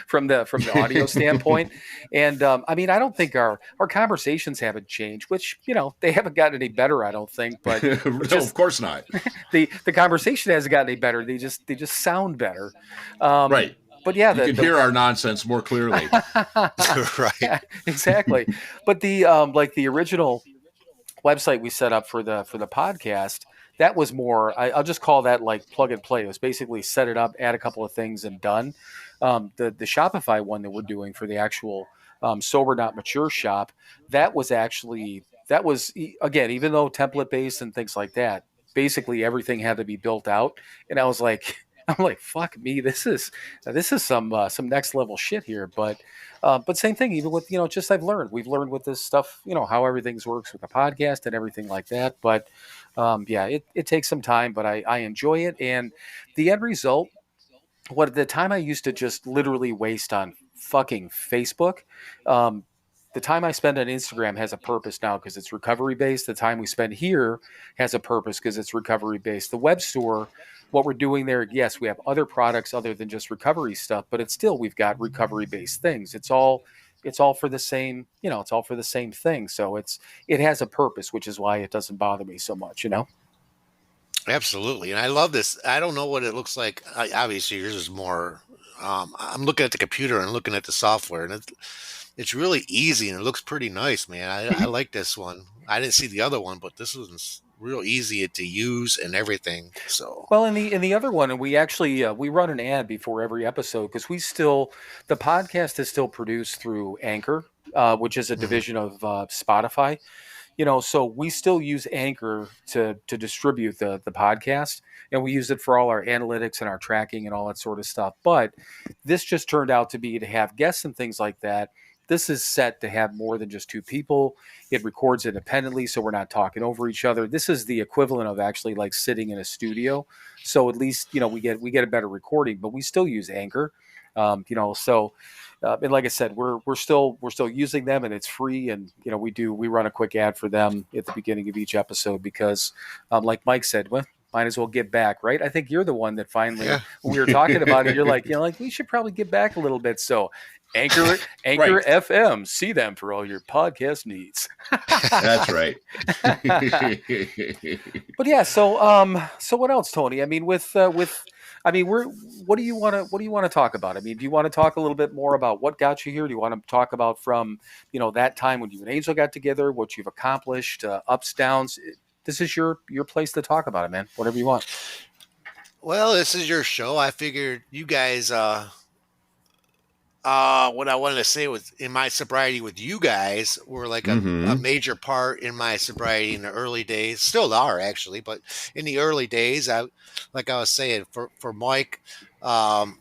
from the audio standpoint. And I mean, I don't think our conversations haven't changed, which they haven't gotten any better. I don't think, but no, of course not. The conversation hasn't gotten any better. They just sound better, right? but yeah, you can hear our nonsense more clearly. Right. Exactly. But the like the original website we set up for the podcast, that was more, I'll just call that like plug and play. It was basically set it up, add a couple of things, and done. The Shopify one that we're doing for the actual Sober Not Mature shop, that was actually, that was again, even though template based and things like that, basically everything had to be built out. And I was like, I'm like, fuck me, this is some next level shit here. But same thing, even with, just we've learned with this stuff, how everything works with the podcast and everything like that. But yeah, it takes some time, but I enjoy it. And the end result, what the time I used to just literally waste on fucking Facebook, um, the time I spend on Instagram has a purpose now because it's recovery based. The time we spend here has a purpose because it's recovery based. The web store, what we're doing there, yes, we have other products other than just recovery stuff, but it's still, we've got recovery based things. It's all for the same, it's all for the same thing. So it has a purpose, which is why it doesn't bother me so much. Absolutely. And I love this. I don't know what it looks like. Obviously, yours is more. I'm looking at the computer and looking at the software, and it's really easy and it looks pretty nice, man. I like this one. I didn't see the other one, but this one's real easy to use and everything. So Well, in the other one, and we actually we run an ad before every episode because the podcast is still produced through Anchor, which is a Mhm. division of Spotify. So we still use Anchor to distribute the podcast, and we use it for all our analytics and our tracking and all that sort of stuff. But this just turned out to be to have guests and things like that. This is set to have more than just two people. It records independently, so we're not talking over each other. This is the equivalent of actually like sitting in a studio. So at least we get a better recording, but we still use Anchor. So and like I said, we're still using them, and it's free. And we run a quick ad for them at the beginning of each episode because, like Mike said, well, might as well give back, right? I think you're the one that finally, Yeah. when we were talking about it, you're like, we should probably give back a little bit. So Anchor Right. FM, see them for all your podcast needs. That's right. But yeah, so what else, Tony? I mean, what do you want to talk about? I mean, do you want to talk a little bit more about what got you here? Do you want to talk about from, that time when you and Angel got together, what you've accomplished, ups, downs? This is your place to talk about it, man. Whatever you want. Well, this is your show. I figured you guys. What I wanted to say was in my sobriety with you guys were like a major part in my sobriety in the early days. Still are actually, but in the early days, like I was saying for Mike, um,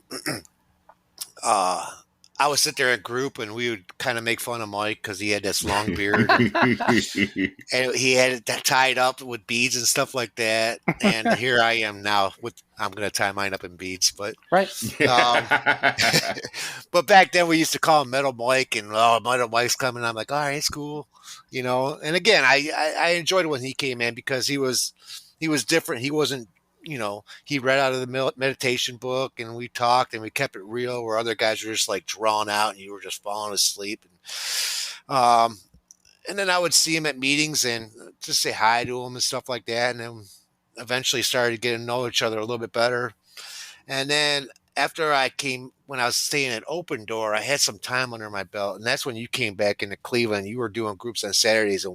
I would sit there in group and we would kind of make fun of Mike because he had this long beard and he had it tied up with beads and stuff like that. And here I am now I'm going to tie mine up in beads, but Right. but back then we used to call him Metal Mike, and Metal Mike's coming. I'm like, all right, it's cool, And again, I enjoyed it when he came in because he was different. He wasn't, he read out of the meditation book, and we talked and we kept it real. Where other guys were just like drawn out, and you were just falling asleep. And then I would see him at meetings and just say hi to him and stuff like that, and then eventually started getting to know each other a little bit better. And then after when I was staying at Open Door, I had some time under my belt. And that's when you came back into Cleveland. You were doing groups on Saturdays.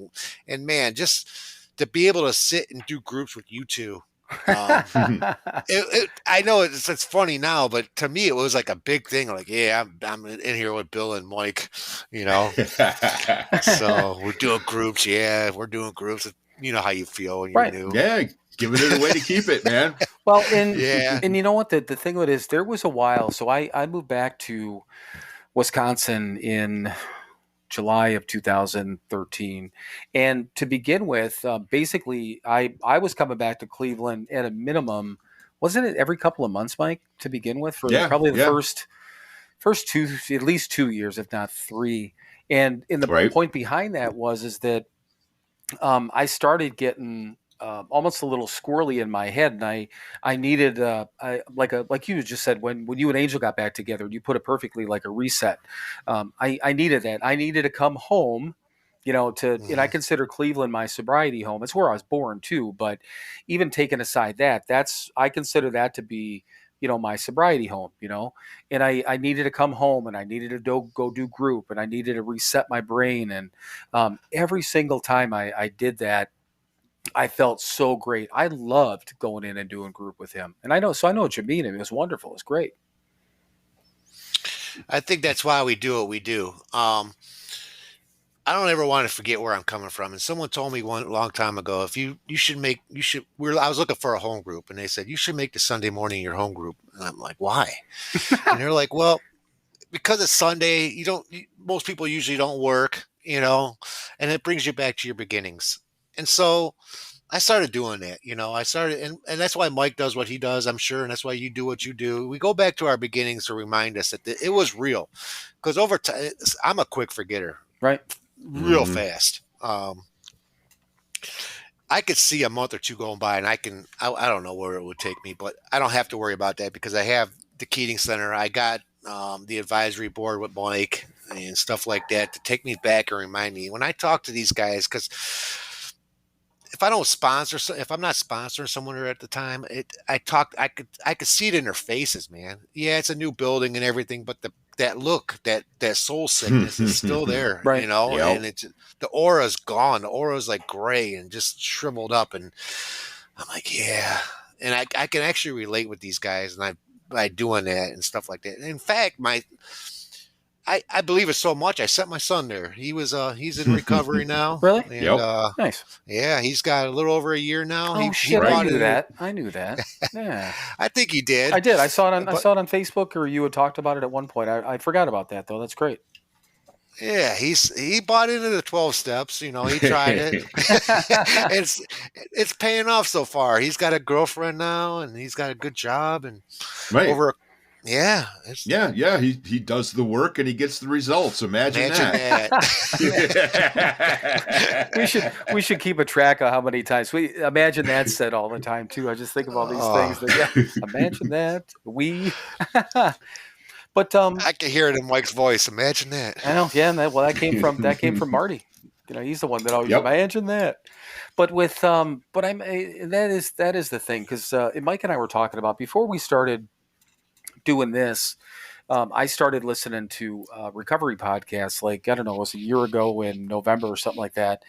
And man, just to be able to sit and do groups with you two. I know it's funny now, but to me, it was like a big thing. Like, yeah, I'm in here with Bill and Mike, So we're doing groups. Yeah, we're doing groups. You know how you feel when you're Right. new. Yeah, giving it a way to keep it, man. Well, Yeah. and you know what? The thing of it is, there was a while. So I moved back to Wisconsin in July of 2013. And to begin with, basically, I was coming back to Cleveland at a minimum. Wasn't it every couple of months, Mike, to begin with? For probably the first two, at least 2 years, if not three. And the point behind that is that I started getting almost a little squirrely in my head, and I needed like you just said, when you and Angel got back together, you put it perfectly, like a reset. I needed that. I needed to come home, and I consider Cleveland my sobriety home. It's where I was born too, but even taking aside that, I consider that to be my sobriety home, and I needed to come home, and I needed to go do group, and I needed to reset my brain. And every single time I did that, I felt so great. I loved going in and doing group with him. And I know what you mean. It was wonderful. It's great. I think that's why we do what we do. I don't ever want to forget where I'm coming from. And someone told me one long time ago, if you should make, you should, I was looking for a home group, and they said, you should make the Sunday morning your home group. And I'm like, why? And they're like, well, because it's Sunday, most people usually don't work, and it brings you back to your beginnings. And so I started doing that, and that's why Mike does what he does, I'm sure. And that's why you do what you do. We go back to our beginnings to remind us that it was real, because over time, I'm a quick forgetter. Right. Real fast. I could see a month or two going by, and I don't know where it would take me, but I don't have to worry about that because I have the Keating Center. I got the advisory board with Mike and stuff like that to take me back and remind me when I talk to these guys, because if I'm not sponsoring someone at the time, I could see it in their faces, man. Yeah, it's a new building and everything, but that look, that soul sickness is still there, right. Yep. And the aura's gone. The aura's like gray and just shriveled up. And I'm like, yeah. And I can actually relate with these guys, and by doing that and stuff like that. And in fact, I believe it so much. I sent my son there. He's in recovery now. Really? And, nice. Yeah, he's got a little over a year now. Oh shit! I knew that. Yeah, I think he did. I did. I saw it on Facebook, or you had talked about it at one point. I forgot about that though. That's great. Yeah, he bought into the 12 steps. He tried it. It's paying off so far. He's got a girlfriend now, and he's got a good job, and right. Yeah. He does the work and he gets the results. Imagine that. we should keep a track of how many times we imagine that said all the time too. I just think of all these things. Imagine that But I can hear it in Mike's voice. Imagine that. I know. Yeah. That came from Marty. He's the one that always imagine that. But with that is the thing, because Mike and I were talking about before we started doing this. I started listening to recovery podcasts, like, I don't know, it was a year ago in November or something like that.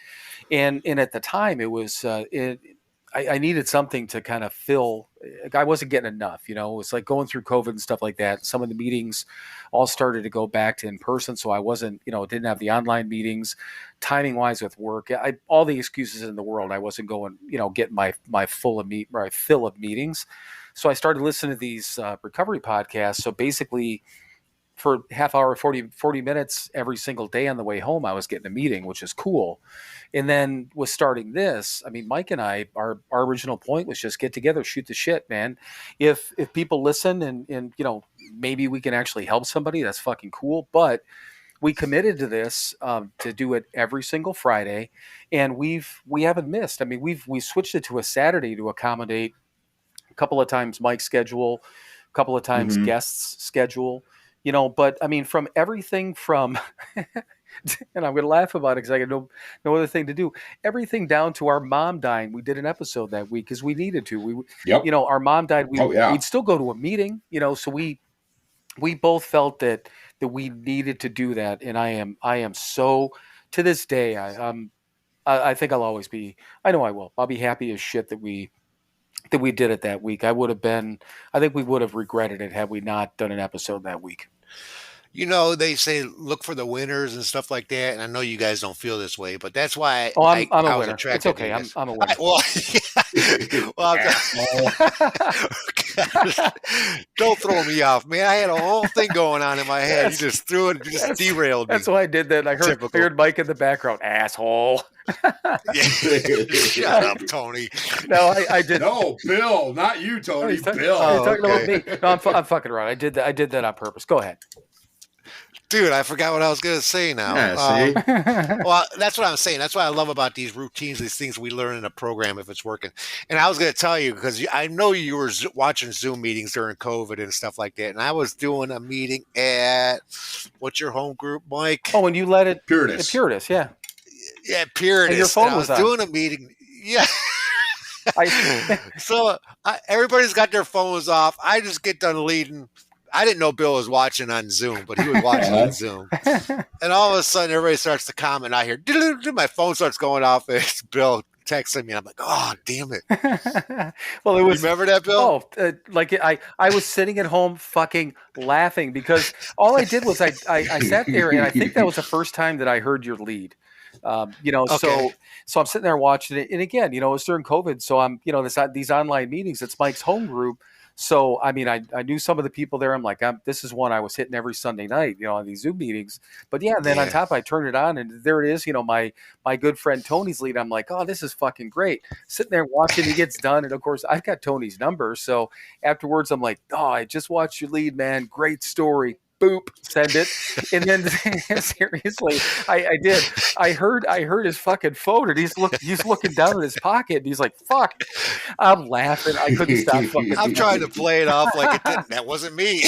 And at the time it was, I needed something to kind of fill. I wasn't getting enough, it was like going through COVID and stuff like that. Some of the meetings all started to go back to in person. So I wasn't, didn't have the online meetings, timing wise with work. All the excuses in the world. I wasn't going, getting my fill of meetings. So I started listening to these recovery podcasts. So basically for half hour, 40 minutes every single day on the way home, I was getting a meeting, which is cool. And then with starting this, I mean, Mike and I, our original point was just get together, shoot the shit, man. If people listen and maybe we can actually help somebody, that's fucking cool. But we committed to this to do it every single Friday, and we haven't missed. I mean, we switched it to a Saturday to accommodate a couple of times Mike's schedule, a couple of times guests' schedule, but I mean, from everything from, and I'm going to laugh about it because I got no other thing to do, everything down to our mom dying. We did an episode that week because we needed to. Our mom died. We'd still go to a meeting, so we both felt that we needed to do that. And I am so, to this day, I think I'll always be, I know I will. I'll be happy as shit that we did it that week. I think we would have regretted it had we not done an episode that week. They say look for the winners and stuff like that, and I know you guys don't feel this way, but that's why I'm a winner. It's okay. I'm a winner. Don't throw me off, man. I had a whole thing going on in my head. You just threw it, just derailed me. That's why I did that. I heard Mike in the background, asshole. Shut up, Tony. No, I did. No, Bill, not you, Tony. Bill. You're talking about me. No, I'm fucking around. I did that on purpose. Go ahead. Dude, I forgot what I was going to say now. Yeah, see? Well, that's what I'm saying. That's what I love about these routines, these things we learn in a program if it's working. And I was going to tell you, because I know you were watching Zoom meetings during COVID and stuff like that. And I was doing a meeting at, what's your home group, Mike? Oh, and you let it? Puritas. Puritas, yeah. Yeah, Puritas. And your phone was on. Doing a meeting. Yeah. So everybody's got their phones off. I just get done leading. I didn't know Bill was watching on Zoom, but he was watching on Zoom. And all of a sudden, everybody starts to comment. I hear, my phone starts going off. It's Bill texting me. I'm like, oh, damn it. Well, it was. You remember that, Bill? I was sitting at home fucking laughing because all I did was I sat there, and I think that was the first time that I heard your lead. Okay. So I'm sitting there watching it, and again, it was during COVID, so I'm, these online meetings. It's Mike's home group. So, I mean, I knew some of the people there. I'm like, this is one I was hitting every Sunday night, on these Zoom meetings. But yeah, then on top, I turn it on, and there it is, my good friend Tony's lead. I'm like, oh, this is fucking great. Sitting there watching, he gets done. And of course, I've got Tony's number. So afterwards, I'm like, oh, I just watched your lead, man. Great story. Boop, send it. And then seriously, I did. I heard his fucking phone, and he's looking down in his pocket, and he's like, fuck. I'm laughing. I couldn't stop fucking. I'm trying to play it off like it didn't. That wasn't me.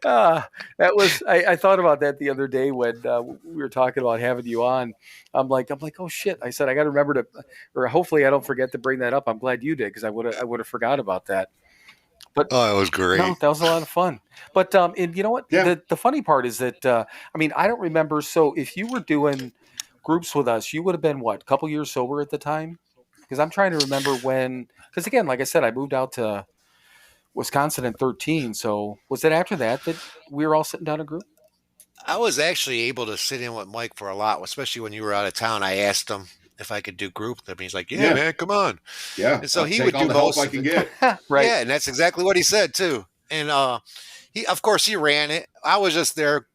That was. I thought about that the other day when we were talking about having you on. I'm like, oh shit. I said I got to remember to, or hopefully I don't forget to bring that up. I'm glad you did, because I would have forgot about that. But it was great. No, that was a lot of fun. But and you know what? Yeah. The funny part is that I don't remember. So if you were doing groups with us, you would have been what, a couple years sober at the time? Because I'm trying to remember when. Because again, like I said, I moved out to Wisconsin in 13. So was it after that we were all sitting down in a group? I was actually able to sit in with Mike for a lot, especially when you were out of town. I asked him if I could do group with him. He's like, yeah, man, come on. Yeah. And so I'll he take would all do the help most I of can it. get. Right. Yeah, and that's exactly what he said too. And of course he ran it. I was just there,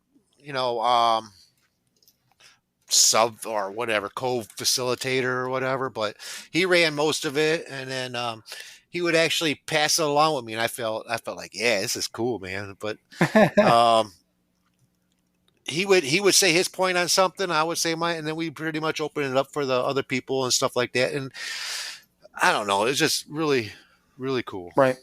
sub or whatever, co-facilitator or whatever, but he ran most of it, and then he would actually pass it along with me, and I felt like, yeah, this is cool, man. But he would say his point on something, I would say mine, and then we pretty much open it up for the other people and stuff like that. And I don't know, it's just really, really cool. Right.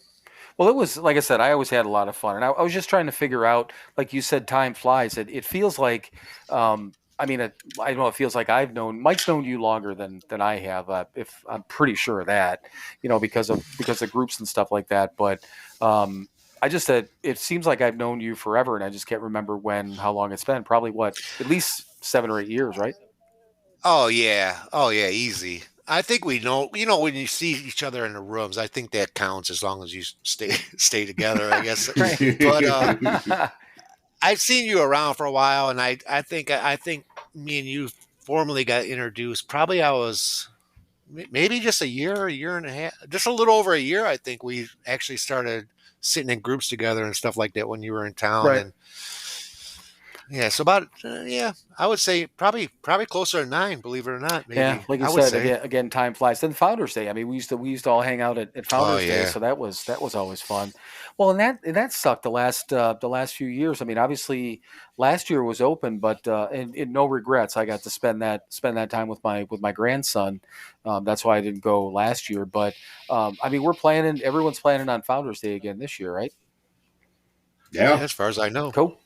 Well, it was, like I said, I always had a lot of fun, and I was just trying to figure out, like you said, time flies. It feels like, I don't know. It feels like Mike's known you longer than I have. If I'm pretty sure of that, because of groups and stuff like that. But I just said it seems like I've known you forever, and I just can't remember how long it's been. Probably at least 7 or 8 years, right? Oh yeah, easy. I think we know. When you see each other in the rooms, I think that counts as long as you stay together. I guess. But I've seen you around for a while, and I think me and you formally got introduced. Probably I was maybe just a year and a half, just a little over a year. I think we actually started sitting in groups together and stuff like that when you were in town. Right. And yeah, so about I would say probably closer to 9. Believe it or not, maybe. Yeah, like you said, again, time flies. Then Founders Day. I mean, we used to all hang out at Founders Day, so that was always fun. Well, and that sucked the last few years. I mean, obviously, last year was open, but and no regrets. I got to spend that time with my grandson. That's why I didn't go last year. But I mean, everyone's planning on Founders Day again this year, right? Yeah, as far as I know. Cool.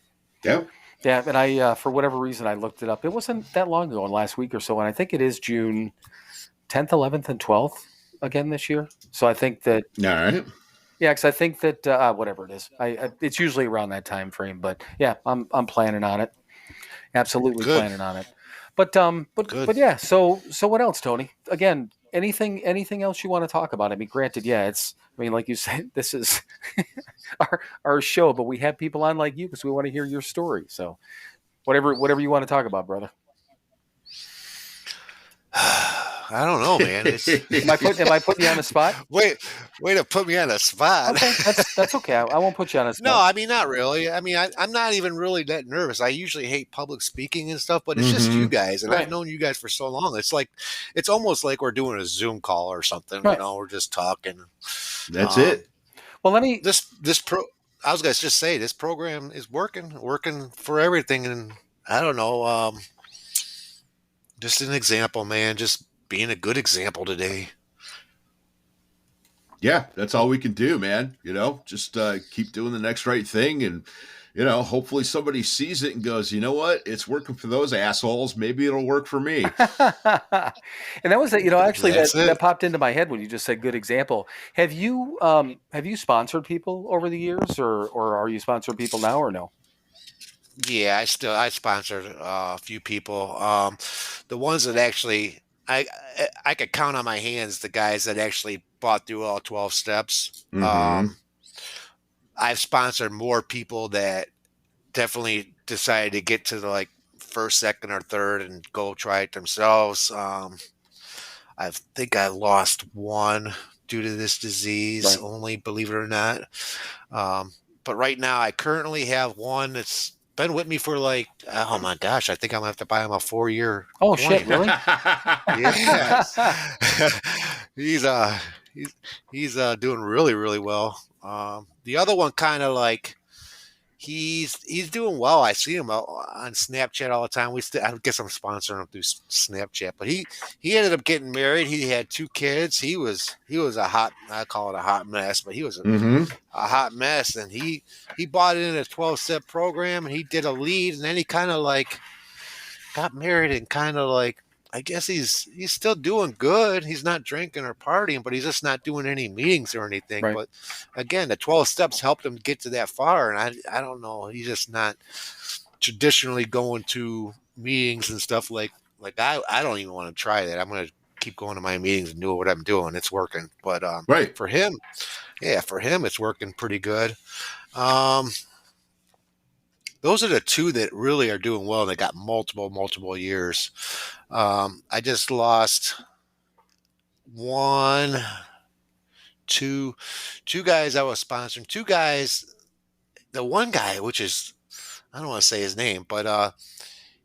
Yeah. Yeah, and I for whatever reason I looked it up. It wasn't that long ago, in last week or so, and I think it is June 10th, 11th, and 12th again this year. So I think that. All right. Yeah, because I think that whatever it is, it's usually around that time frame. But yeah, I'm planning on it. Absolutely planning on it. But yeah. So what else, Tony? Again, anything else you want to talk about? I mean, granted, yeah, like you said, this is our show, but we have people on like you because we want to hear your story. So whatever you want to talk about, brother. I don't know, man. Am I putting you on the spot? Wait to put me on the spot. Okay, that's okay. I won't put you on the spot. No, I mean, not really. I mean, I'm not even really that nervous. I usually hate public speaking and stuff, but it's just you guys, and I've known you guys for so long. It's almost like we're doing a Zoom call or something. Right. We're just talking. That's it. Well, I was gonna just say this program is working for everything, and I don't know. Just an example, man. Just being a good example today. Yeah, that's all we can do, man. Just keep doing the next right thing and hopefully somebody sees it and goes, you know what? It's working for those assholes. Maybe it'll work for me. And that was actually That's it. that popped into my head when you just said good example. Have you sponsored people over the years, or are you sponsoring people now, or no? Yeah, I sponsored a few people. The ones that actually I could count on my hands the guys that actually bought through all 12 steps. Mm-hmm. I've sponsored more people that definitely decided to get to the like first, second, or third and go try it themselves. I think I lost one due to this disease Right. only, believe it or not. But right now, I currently have one that's been with me for like, oh my gosh, I think I'm gonna have to buy him a 4-year. Oh plan. shit! Really? Yeah. he's he's doing really really well. The other one kind of like he's doing well. I see him on Snapchat all the time. I guess I'm sponsoring him through Snapchat, but he ended up getting married. He had 2 kids. He was a hot, I call it a hot mess, but he was Mm-hmm. a hot mess. And he bought in a 12-step program, and he did a lead, and then he kind of like got married and kind of like, I guess he's still doing good. He's not drinking or partying, but he's just not doing any meetings or anything. Right. But again, the 12 steps helped him get to that far. And I don't know. He's just not traditionally going to meetings and stuff like I don't even want to try that. I'm going to keep going to my meetings and do what I'm doing. It's working. But Right. for him, it's working pretty good. Those are the 2 that really are doing well. They got multiple years. I just lost two guys I was sponsoring. 2 guys. The one guy, which is, I don't want to say his name, but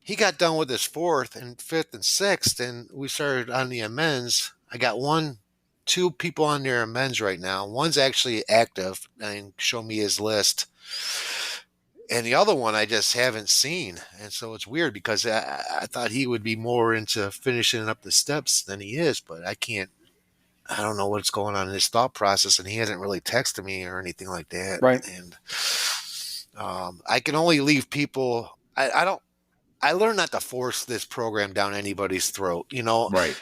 he got done with his 4th and 5th and 6th, and we started on the amends. I got 2 people on their amends right now. One's actually active and show me his list. And the other one I just haven't seen. And so it's weird because I thought he would be more into finishing up the steps than he is, but I don't know what's going on in his thought process, and he hasn't really texted me or anything like that. Right. And I can only leave people. I learned not to force this program down anybody's throat. Right.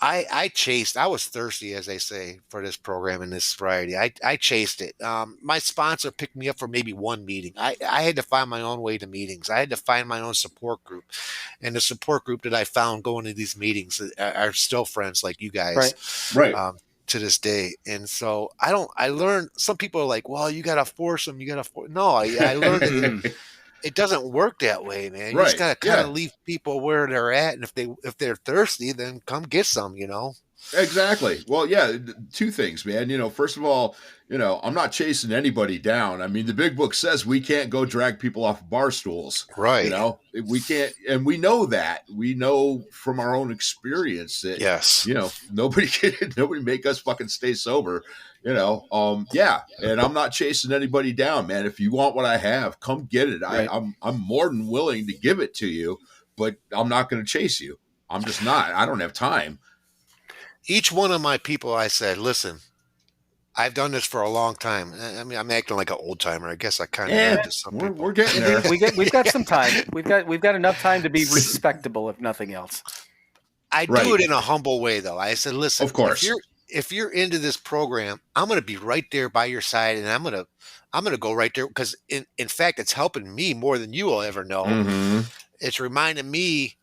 I chased. I was thirsty, as they say, for this program and this variety. I chased it. My sponsor picked me up for maybe one meeting. I had to find my own way to meetings. I had to find my own support group, and the support group that I found going to these meetings are still friends like you guys. Right. To this day. And so I learned, some people are like, well, you got to force them. No, I learned that it doesn't work that way, man. You just got to kind of leave people where they're at. And if they're thirsty, then come get some, Exactly. Well, yeah, 2 things, man. First of all, I'm not chasing anybody down. I mean, the big book says we can't go drag people off bar stools. Right. We can't. And we know that. We know from our own experience that, yes, nobody make us fucking stay sober. Yeah. And I'm not chasing anybody down, man. If you want what I have, come get it. Right. I'm more than willing to give it to you, but I'm not going to chase you. I'm just not. I don't have time. Each one of my people, I said, listen, I've done this for a long time. I mean, I'm acting like an old timer. I guess I kind of am to some people. We're getting there. We've got some time. We've got enough time to be respectable, if nothing else. I do it in a humble way, though. I said, listen, of course, if you're into this program, I'm going to be right there by your side, and I'm going to go right there because in fact, it's helping me more than you will ever know. Mm-hmm. It's reminding me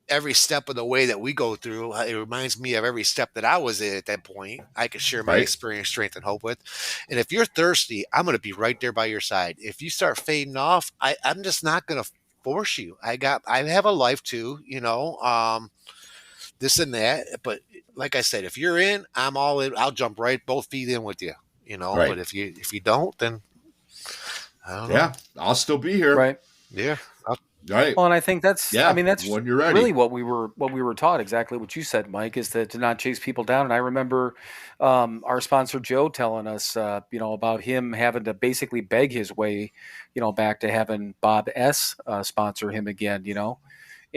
every step of the way that we go through. It reminds me of every step that I was in at that point. I can share my experience, strength, and hope with. And if you're thirsty, I'm going to be right there by your side. If you start fading off, I'm just not going to force you. I have a life too, this and that. But like I said, if you're in, I'm all in. I'll jump both feet in with you, Right. But if you don't, then I don't know. Yeah, I'll still be here. Right. Yeah. Right. Well, and I think that's that's when you're ready. Really what we were taught, exactly what you said, Mike, is to not chase people down. And I remember our sponsor Joe telling us, about him having to basically beg his way, back to having Bob S. Sponsor him again,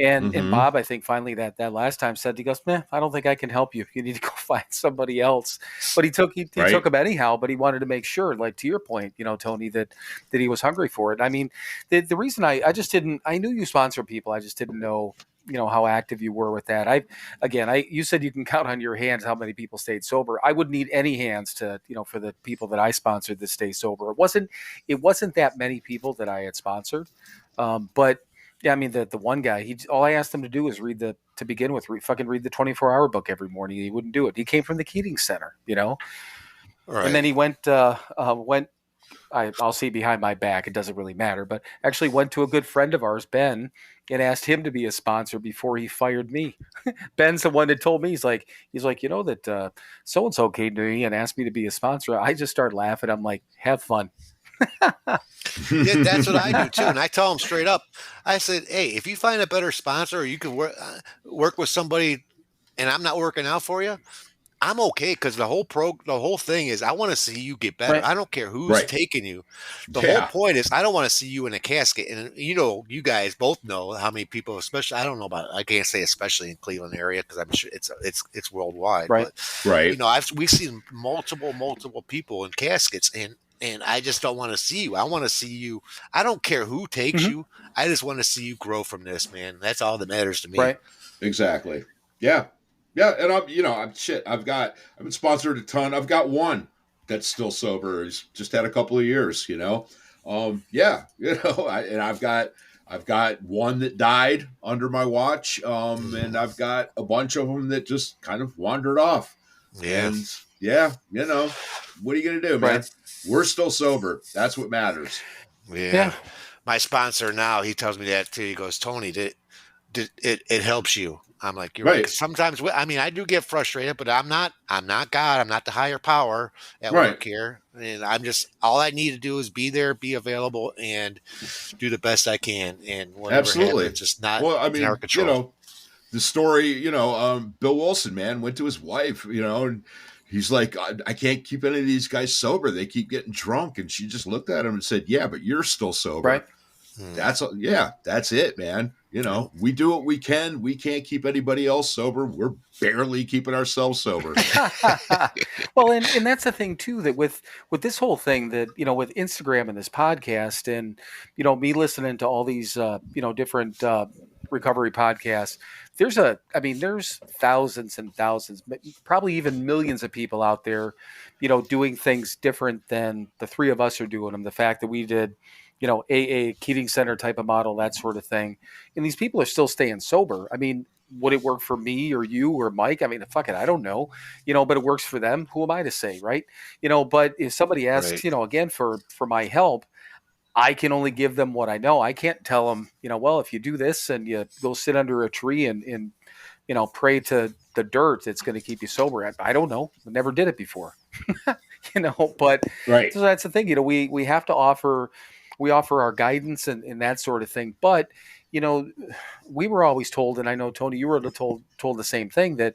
And Bob, I think finally that last time said, he goes, "Man, I don't think I can help you. You need to go find somebody else." But he took him anyhow. But he wanted to make sure, like to your point, Tony, that he was hungry for it. I mean, the reason I just didn't, I knew you sponsor people, I just didn't know how active you were with that. You said you can count on your hands how many people stayed sober. I would need any hands to for the people that I sponsored that stay sober. It wasn't that many people that I had sponsored, but yeah, I mean the one guy, all I asked him to do was read the 24-hour book every morning. He wouldn't do it. He came from the Keating Center, Right. And then he went I'll see behind my back, it doesn't really matter, but actually went to a good friend of ours, Ben, and asked him to be a sponsor before he fired me. Ben's the one that told me, he's like, that so-and-so came to me and asked me to be a sponsor. I just started laughing. I'm like, have fun. Yeah, that's what I do too. And I tell them straight up, I said, hey, if you find a better sponsor or you can work with somebody and I'm not working out for you, I'm okay, because the whole thing is I want to see you get better. Right. I don't care who's taking you. The whole point is I don't want to see you in a casket. And you guys both know how many people, especially I can't say especially in Cleveland area because I'm sure it's worldwide. Right. But, we've seen multiple people in caskets, and I just don't want to see you. I want to see you. I don't care who takes you. I just want to see you grow from this, man. That's all that matters to me. Right. Exactly. Yeah. Yeah, and I've been sponsored a ton. I've got one that's still sober. He's just had a couple of years, I've got one that died under my watch, and I've got a bunch of them that just kind of wandered off. Yeah. And what are you gonna do, man? Right. We're still sober. That's what matters. Yeah. My sponsor now, he tells me that too. He goes, Tony, it helps you. I'm like, you're right. Sometimes, I do get frustrated, but I'm not God. I'm not the higher power at work here. And all I need to do is be there, be available, and do the best I can. And whatever happens, it's just not in our control. The story, Bill Wilson, man, went to his wife, and he's like, I can't keep any of these guys sober. They keep getting drunk. And she just looked at him and said, yeah, but you're still sober. Right. That's it, man. We do what we can. We can't keep anybody else sober. We're barely keeping ourselves sober. Well, and that's the thing too, that with this whole thing that, with Instagram and this podcast and, me listening to all these, different recovery podcasts, there's thousands and thousands, probably even millions of people out there, doing things different than the three of us are doing them. The fact that we did, AA, Keating Center type of model, that sort of thing. And these people are still staying sober. I mean, would it work for me or you or Mike? I mean, fuck it, I don't know, but it works for them. Who am I to say, right? But if somebody asks, again, for my help, I can only give them what I know. I can't tell them, well, if you do this and you go sit under a tree and pray to the dirt, it's going to keep you sober. I don't know. I never did it before, but so that's the thing, we have to offer our guidance and that sort of thing. But, we were always told, and I know, Tony, you were told the same thing, that,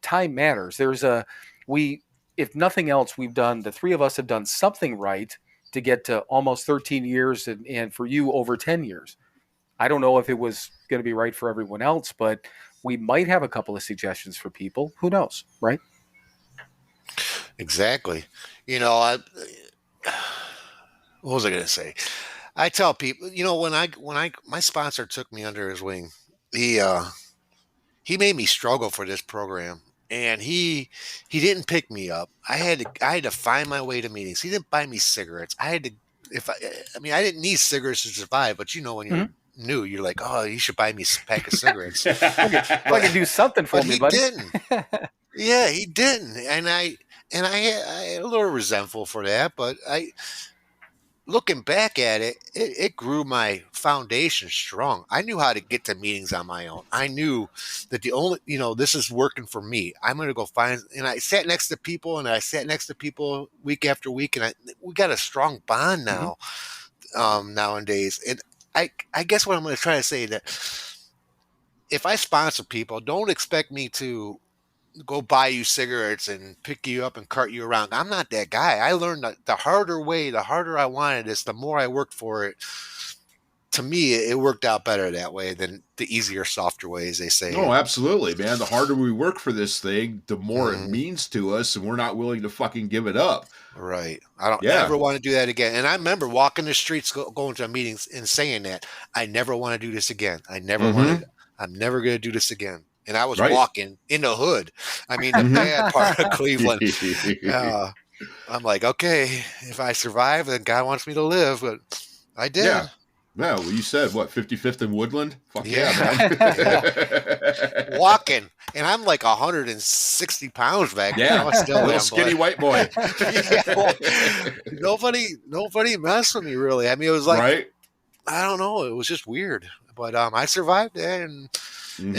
time matters. If nothing else, the three of us have done something right to get to almost 13 years and for you over 10 years. I don't know if it was going to be right for everyone else, but we might have a couple of suggestions for people. Who knows, right? Exactly. What was I going to say? I tell people, when my sponsor took me under his wing, he made me struggle for this program, and he didn't pick me up. I had to find my way to meetings. He didn't buy me cigarettes. I didn't need cigarettes to survive, but when you're new, you're like, oh, you should buy me a pack of cigarettes. I can do something for me, buddy. He didn't. Yeah, he didn't, and I a little resentful for that, but looking back at it, it grew my foundation strong. I knew how to get to meetings on my own. I knew that this is working for me. I'm going to go find, and I sat next to people week after week, and we got a strong bond now, nowadays. And I guess what I'm going to try to say that if I sponsor people, don't expect me to go buy you cigarettes and pick you up and cart you around. I'm not that guy. I learned the harder way, the harder I wanted this, the more I worked for it. to me, it worked out better that way than the easier, softer ways they say. Oh, absolutely, man. The harder we work for this thing, the more it Mhm. means to us, and we're not willing to fucking give it up. Right. I don't Yeah. ever want to do that again. And I remember walking the streets, going to meetings and saying that I never want to do this again. I never want to. I'm never going to do this again. And I was Right. walking in the hood. I mean, the bad part of Cleveland. I'm like, okay, if I survive, then God wants me to live. But I did. Yeah. Yeah, well, you said, what, 55th and Woodland? Fuck yeah, man. Walking. And I'm like 160 pounds back then. Yeah, I was still little skinny white boy. Nobody messed with me, really. I mean, it was like, right? I don't know. It was just weird. But I survived that. And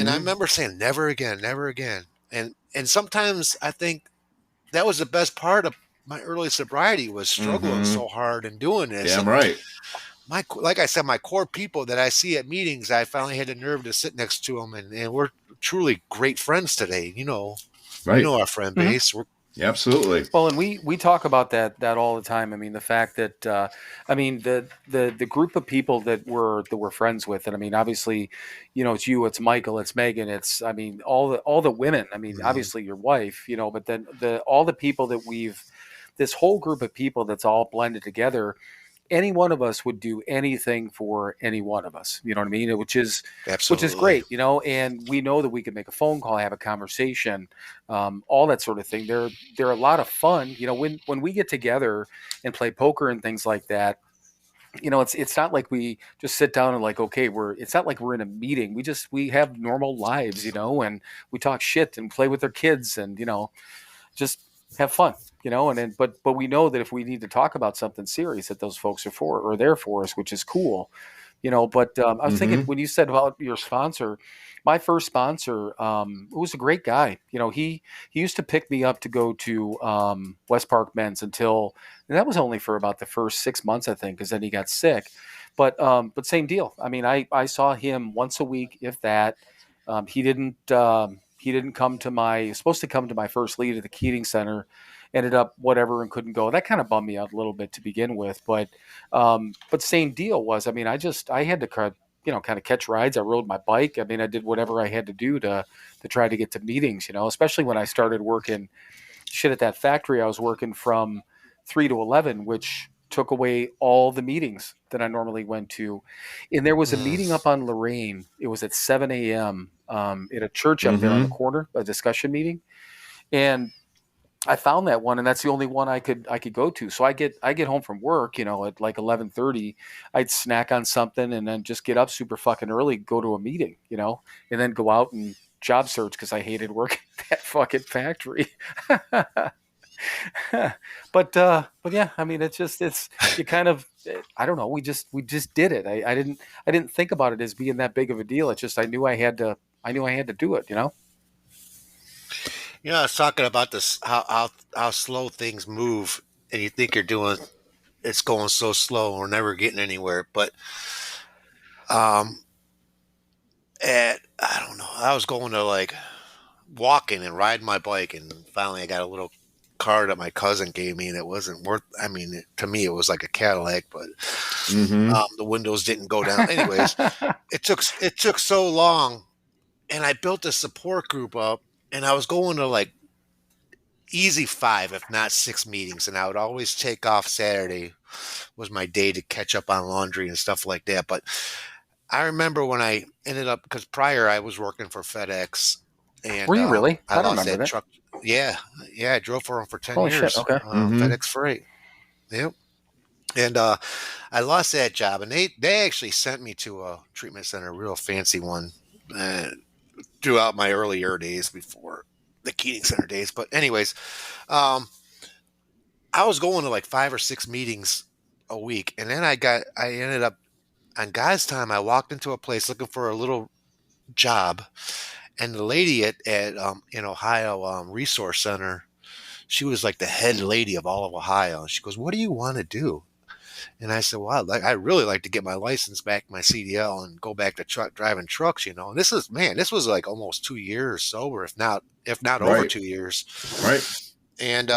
I remember saying, never again, never again. And sometimes I think that was the best part of my early sobriety, was struggling so hard and doing this. Damn right. Like I said, my core people that I see at meetings, I finally had the nerve to sit next to them, and we're truly great friends today. You know, right. Our friend base. Absolutely. Well, and we talk about that all the time. I mean, the fact that I mean the group of people that we're friends with, and I mean, obviously, you know, it's you, it's Michael, it's Megan, it's, I mean, all the women. I mean, obviously your wife, you know, but then all the people that this whole group of people that's all blended together. Any one of us would do anything for any one of us, you know what I mean? Which is great, you know, and we know that we can make a phone call, have a conversation, all that sort of thing. They're a lot of fun, you know, when we get together and play poker and things like that. You know, it's not like we just sit down and like, okay, it's not like we're in a meeting. We have normal lives, you know, and we talk shit and play with our kids and, you know, just have fun, you know, and then, but we know that if we need to talk about something serious, that those folks are there for us, which is cool, you know. But I was thinking, when you said about your sponsor, my first sponsor, was a great guy. You know, he used to pick me up to go to West Park Men's and that was only for about the first 6 months, I think, because then he got sick. But same deal. I mean, I saw him once a week, if that. He didn't come to supposed to come to my first lead at the Keating Center, ended up whatever and couldn't go. That kind of bummed me out a little bit to begin with, but same deal was, I mean, I had to kind of catch rides. I rode my bike. I mean, I did whatever I had to do to try to get to meetings, you know, especially when I started working shit at that factory. I was working from 3 to 11, which took away all the meetings that I normally went to. And there was a meeting up on Lorraine. It was at 7 a.m. At a church up there on the corner, a discussion meeting. And I found that one, and that's the only one I could go to. So I get home from work, you know, at like 11:30. I'd snack on something and then just get up super fucking early, go to a meeting, you know, and then go out and job search because I hated working at that fucking factory. but yeah, I mean, you kind of, I don't know. We just did it. I didn't think about it as being that big of a deal. It's just, I knew I had to do it, you know? You know, I was talking about this, how slow things move, and you think it's going so slow, and we're never getting anywhere. But, I don't know, I was going to like walking and riding my bike, and finally I got a little car that my cousin gave me, and it wasn't worth, I mean, to me it was like a Cadillac, but the windows didn't go down. Anyways, it took so long, and I built a support group up, and I was going to like easy 5, if not 6 meetings, and I would always take off Saturday was my day to catch up on laundry and stuff like that. But I remember when I ended up, because prior I was working for FedEx. And were you really? I don't lost remember that truck. Yeah, I drove for them for 10 Holy years. Shit, okay. FedEx Freight. Yep. And I lost that job, and they actually sent me to a treatment center, a real fancy one, throughout my earlier days before the Keating Center days. But anyways, I was going to like 5 or 6 meetings a week, and then I ended up on God's time. I walked into a place looking for a little job, and the lady at in Ohio Resource Center, she was like the head lady of all of Ohio. She goes, "What do you want to do?" And I said, "Wow, I really like to get my license back, my CDL, and go back to driving trucks, you know." And this was like almost 2 years sober, if not over 2 years. Right. And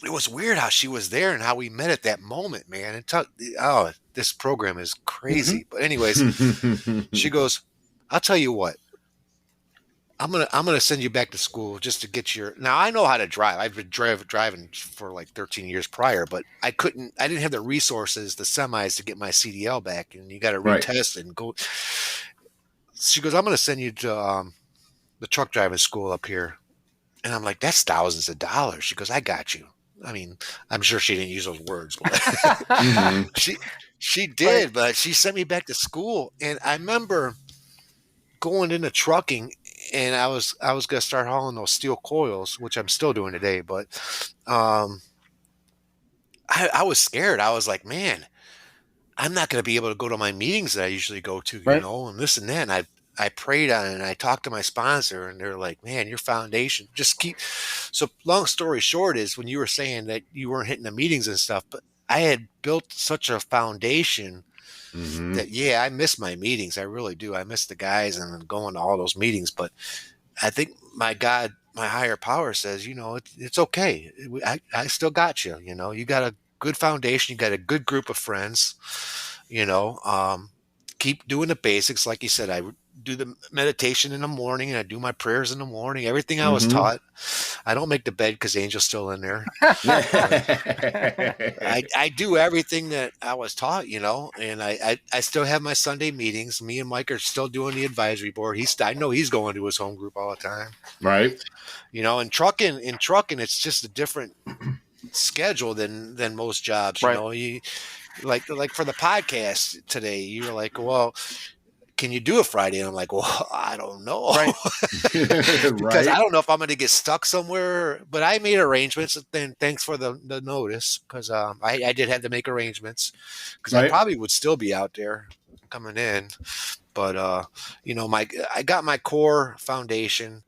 it was weird how she was there and how we met at that moment, man. this program is crazy. Mm-hmm. But anyways, she goes, I'll tell you what. I'm gonna send you back to school just to get your. Now I know how to drive. I've been driving for like 13 years prior, but I didn't have the resources, the semis, to get my CDL back, and you got to Right. retest and go. She goes, I'm gonna send you to the truck driving school up here, and I'm like, that's thousands of dollars. She goes, I got you. I mean, I'm sure she didn't use those words, but Mhm. she did. But she sent me back to school, and I remember going into trucking, and I was gonna start hauling those steel coils, which I'm still doing today. But um, I was scared. I was like, man, I'm not gonna be able to go to my meetings that I usually go to, Right. and this and that. And I prayed on it, and I talked to my sponsor, and they're like, man, your foundation just keep. So long story short is when you were saying that you weren't hitting the meetings and stuff, but I had built such a foundation Mhm. that, yeah, I miss my meetings. I really do. I miss the guys and going to all those meetings. But I think my God, my higher power says, it's okay. I still got you. You got a good foundation. You got a good group of friends. You know, um, Keep doing the basics. Like you said, I do the meditation in the morning and I do my prayers in the morning. Everything I was Mhm. taught. I don't make the bed because Angel's still in there. But I do everything that I was taught, and I still have my Sunday meetings. Me and Mike are still doing the advisory board. I know he's going to his home group all the time. Right. And trucking, it's just a different schedule than most jobs. Right. You like for the podcast today, you're like, well, can you do a Friday? And I'm like, well, I don't know. Right. Because I Right. don't know if I'm going to get stuck somewhere. But I made arrangements. And thanks for the notice, because I did have to make arrangements because I Right. probably would still be out there coming in. But I got my core foundation,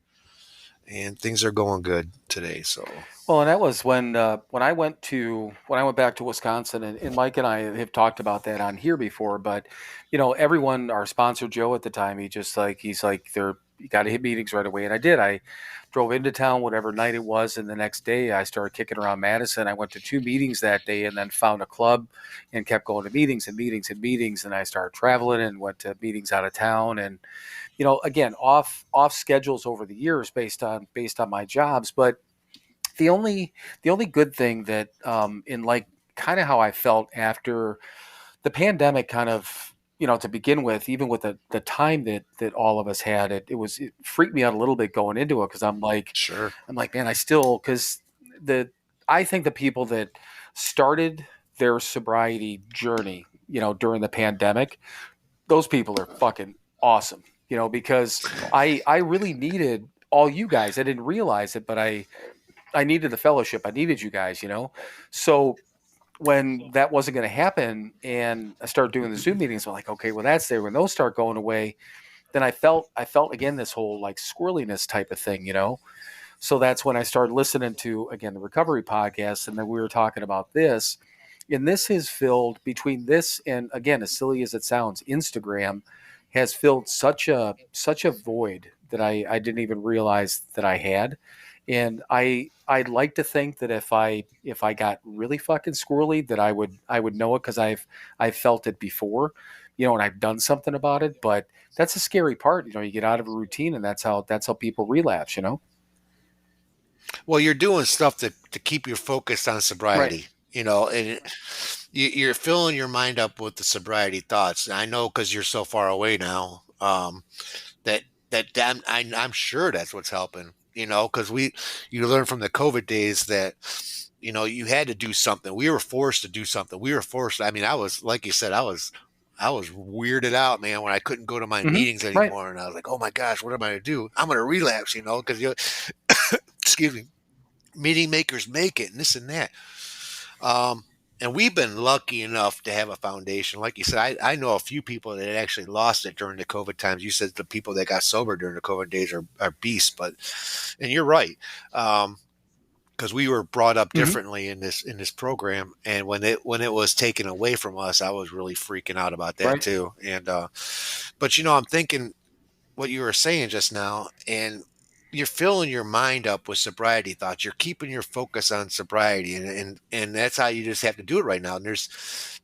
and things are going good today. So Well, and that was when I went back to Wisconsin, and Mike and I have talked about that on here before. But everyone, our sponsor Joe at the time, he's like, you got to hit meetings right away, and I did. I drove into town whatever night it was, and the next day I started kicking around Madison. I went to 2 meetings that day, and then found a club, and kept going to meetings and meetings and meetings. And I started traveling and went to meetings out of town, and again, off schedules over the years based on my jobs, but the only good thing that in like kind of how I felt after the pandemic kind of to begin with, even with the time that all of us had, it freaked me out a little bit going into it, because sure. I'm like, man, because the I think the people that started their sobriety journey during the pandemic, those people are fucking awesome, because I really needed all you guys. I didn't realize it, but I needed the fellowship. I needed you guys. So when that wasn't going to happen and I started doing the Zoom meetings, I'm like, okay, well, that's there. When those start going away, then I felt again this whole like squirreliness type of thing. So that's when I started listening to, again, the recovery podcast. And then we were talking about this. And this has filled, between this and, again, as silly as it sounds, Instagram has filled such a void that I didn't even realize that I had. And I'd like to think that if I got really fucking squirrely, that I would know it, because I've felt it before, and I've done something about it. But that's a scary part. You get out of a routine, and that's how people relapse. Well, you're doing stuff to keep you focused on Right. sobriety, and you're filling your mind up with the sobriety thoughts. And I know because you're so far away now, that I'm sure that's what's helping. Because you learn from the COVID days that you had to do something. We were forced to do something. We were forced. I mean, I was, like you said, I was weirded out, man, when I couldn't go to my Hmm. meetings Right. anymore, and I was like, oh my gosh, what am I gonna do? I'm gonna relapse, because excuse me, meeting makers make it, and this and that. Um, and we've been lucky enough to have a foundation. Like you said, I know a few people that actually lost it during the COVID times. You said the people that got sober during the COVID days are beasts, and you're right. Because we were brought up Hmm. differently in this program, and when it was taken away from us, I was really freaking out about that Right. too. And but I'm thinking what you were saying just now, and you're filling your mind up with sobriety thoughts. You're keeping your focus on sobriety, and that's how you just have to do it right now. And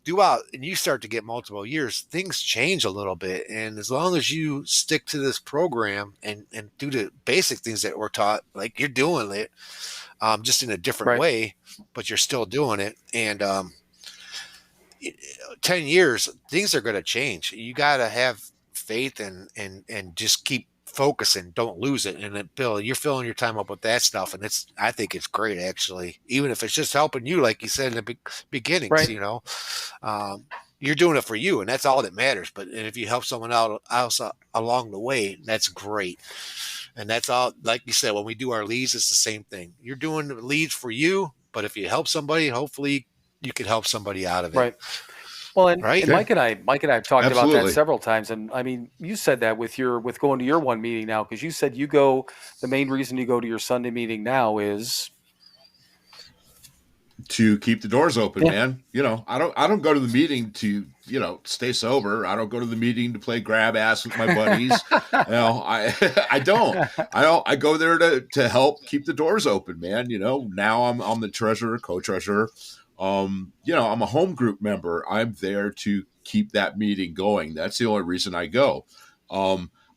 and you start to get multiple years, things change a little bit. And as long as you stick to this program and do the basic things that we're taught, like you're doing it, just in a different Right. way, but you're still doing it. And 10 years, things are going to change. You got to have faith and just keep focusing. Don't lose it. And then, Bill, you're filling your time up with that stuff. And I think it's great, actually, even if it's just helping you, like you said in the beginnings, Right. you know, you're doing it for you, and that's all that matters. But and if you help someone else along the way, that's great. And that's all, like you said, when we do our leads, it's the same thing. You're doing the leads for you, but if you help somebody, hopefully you can help somebody out of it. Right. Well, and, Right? and Mike and I have talked about Absolutely. that several times. And I mean, you said that with going to your one meeting now, because you said the main reason you go to your Sunday meeting now is to keep the doors open, Yeah. man. You know, I don't go to the meeting to, you know, stay sober. I don't go to the meeting to play grab ass with my buddies. You know, I go there to help keep the doors open, man. You know, now I'm the treasurer, co-treasurer. You know, I'm a home group member. I'm there to keep that meeting going. That's the only reason I go.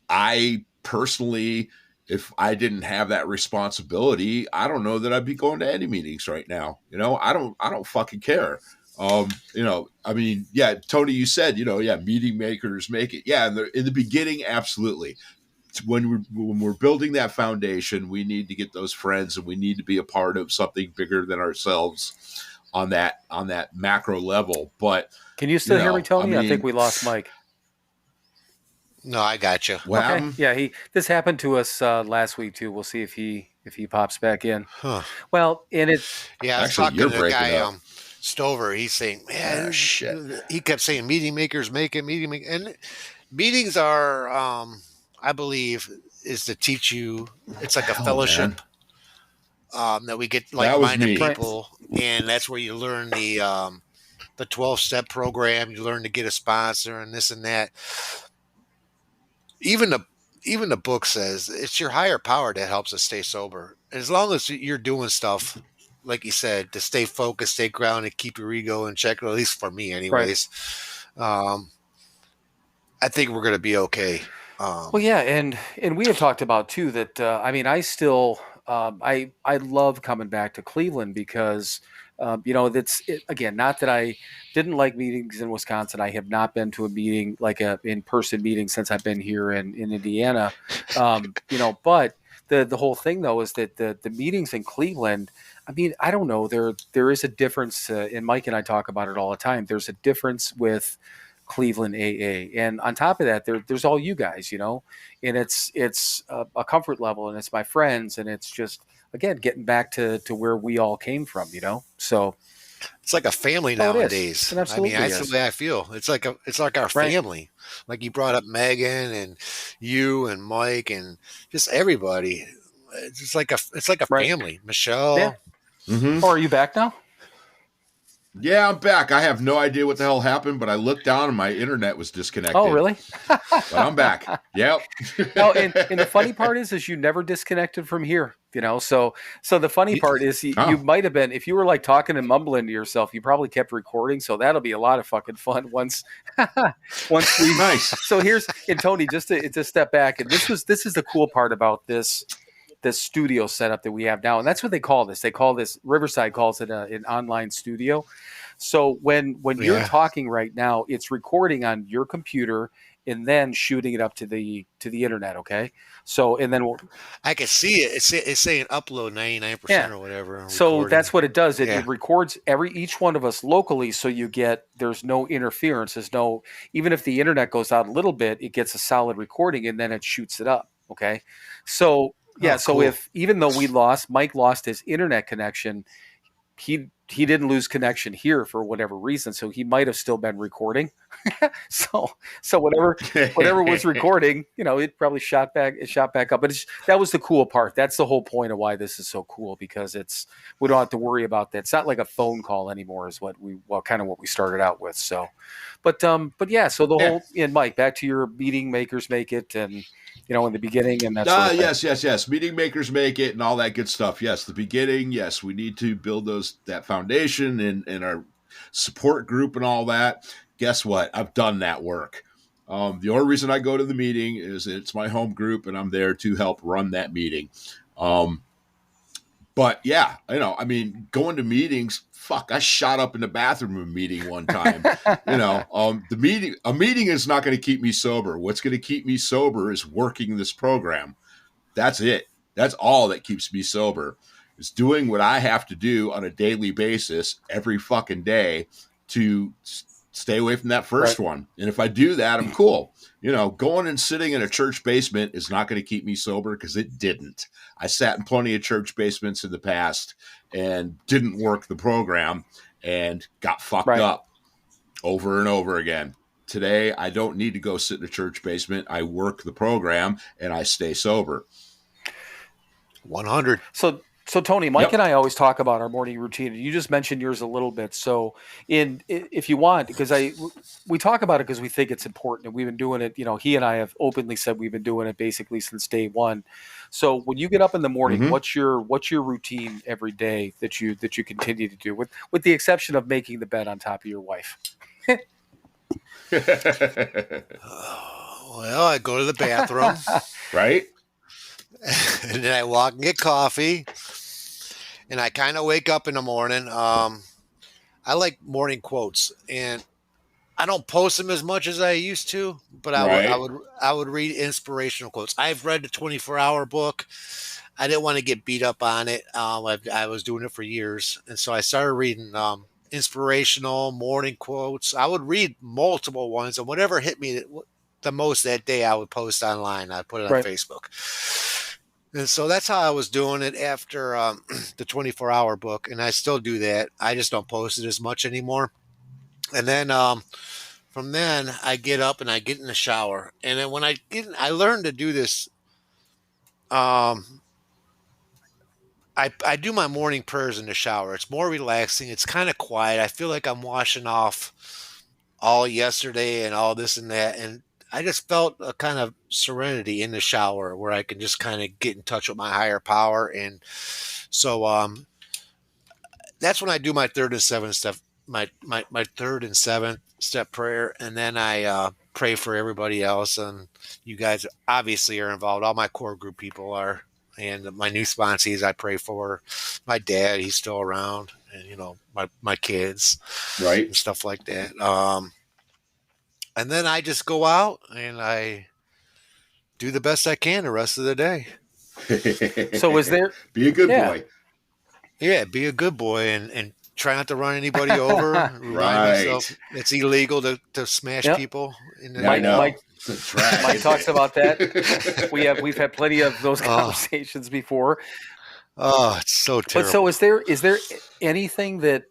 I personally, if I didn't have that responsibility, I don't know that I'd be going to any meetings right now. You know, I don't fucking care. You know, I mean, yeah, Tony, you said, you know, yeah, meeting makers make it. Yeah, in the beginning, absolutely. When we're building that foundation, we need to get those friends, and we need to be a part of something bigger than ourselves on that macro level. But Can you still hear me, Tony? I mean, think we lost Mike. No, I got you. What Okay. happened? Yeah, this happened to us last week too. We'll see if he pops back in. Huh. Well, and it Yeah, I was Actually, talking you're to the breaking guy, up. Stover. He's saying, man, Shit. he kept saying meeting makers make it, and meetings are, I believe, is to teach you. It's like a Hell, fellowship that we get That was like-minded me. people, and that's where you learn the 12-step program. You learn to get a sponsor and this and that. Even the book says it's your higher power that helps us stay sober. As long as you're doing stuff, like you said, to stay focused, stay grounded, keep your ego in check, at least for me anyways, I think we're going to be okay. Well, yeah, and we had talked about too that I mean, I still I love coming back to Cleveland because you know again, not that I didn't like meetings in Wisconsin. I have not been to a meeting like a in-person meeting since I've been here in Indiana. You know, but the whole thing though is that the meetings in Cleveland. I mean, I don't know. There is a difference, and Mike and I talk about it all the time. There's a difference with Cleveland AA, and on top of that, there's all you guys, you know, and it's a comfort level, and it's my friends, and it's just again getting back to where we all came from, you know. So It's like a family Oh, it is. nowadays. It absolutely I mean, that's is. the way I feel. It's like our Right. family. Like you brought up Megan and you and Mike and just everybody. It's like a Right. family. Michelle. Yeah. Mm-hmm. Oh, are you back now? Yeah, I'm back. I have no idea what the hell happened, but I looked down and my internet was disconnected. Oh, really? But I'm back. Yep. No, and the funny part is you never disconnected from here, you know. So the funny part is you might have been, if you were like talking and mumbling to yourself, you probably kept recording. So that'll be a lot of fucking fun once we Nice. So and Tony, just to step back, and this is the cool part about this studio setup that we have now, and that's what they call this. They call this, Riverside calls it an online studio. So when you're talking right now, it's recording on your computer and then shooting it up to the internet. Okay. So, and then I can see it. It's saying upload 99% or whatever. So recording. that's what it does. It records each one of us locally. So there's no interference. There's no, even if the internet goes out a little bit, it gets a solid recording and then it shoots it up. Okay. So, yeah. So cool. even though Mike lost his internet connection, he didn't lose connection here for whatever reason. So he might have still been recording. so whatever was recording, you know, it probably shot back up. But that was the cool part. That's the whole point of why this is so cool, because we don't have to worry about that. It's not like a phone call anymore is what we started out with. So, but yeah, so the whole, and Mike, back to your meeting makers make it, and you know, in the beginning, and that's yes. Meeting makers make it and all that good stuff. Yes, the beginning. Yes, we need to build that foundation and our support group and all that. Guess what? I've done that work. The only reason I go to the meeting is it's my home group and I'm there to help run that meeting. But yeah, I mean, going to meetings, fuck, I shot up in the bathroom of a meeting one time. A meeting is not going to keep me sober. What's going to keep me sober is working this program. That's it. That's all that keeps me sober, is doing what I have to do on a daily basis every fucking day to stay away from that first one. And if I do that, I'm cool. Going and sitting in a church basement is not going to keep me sober, because it didn't. I sat in plenty of church basements in the past and didn't work the program and got fucked up over and over again. Today, I don't need to go sit in a church basement. I work the program and I stay sober. 100. So Tony, Mike and I always talk about our morning routine. You just mentioned yours a little bit. So if you want, because we talk about it because we think it's important, and we've been doing it. He and I have openly said we've been doing it basically since day one. So when you get up in the morning, what's your routine every day that you continue to do, with the exception of making the bed on top of your wife? Well, I go to the bathroom. Right. And then I walk and get coffee. And I kind of wake up in the morning. I like morning quotes, and I don't post them as much as I used to, but I would read inspirational quotes. I've read the 24-hour book. I didn't want to get beat up on it. I was doing it for years, and so I started reading inspirational morning quotes. I would read multiple ones, and whatever hit me the most that day, I would post online. I'd put it on Facebook. And so that's how I was doing it after the 24-hour book. And I still do that. I just don't post it as much anymore. And then from then I get up and I get in the shower. And then when I learned to do this. I do my morning prayers in the shower. It's more relaxing. It's kind of quiet. I feel like I'm washing off all yesterday and all this and that. And I just felt a kind of serenity in the shower where I can just kind of get in touch with my higher power. And so that's when I do my third and seventh step, my third and seventh step prayer. And then I pray for everybody else. And you guys obviously are involved. All my core group people are. And my new sponsees, I pray for. My dad, he's still around. And, my kids. Right. And stuff like that. And then I just go out and I do the best I can the rest of the day. So is there... Be a good boy. Yeah, be a good boy and try not to run anybody over. Remind myself it's illegal to smash people. Mike talks about that. We've had plenty of those conversations before. Oh, it's so terrible. But so is there anything that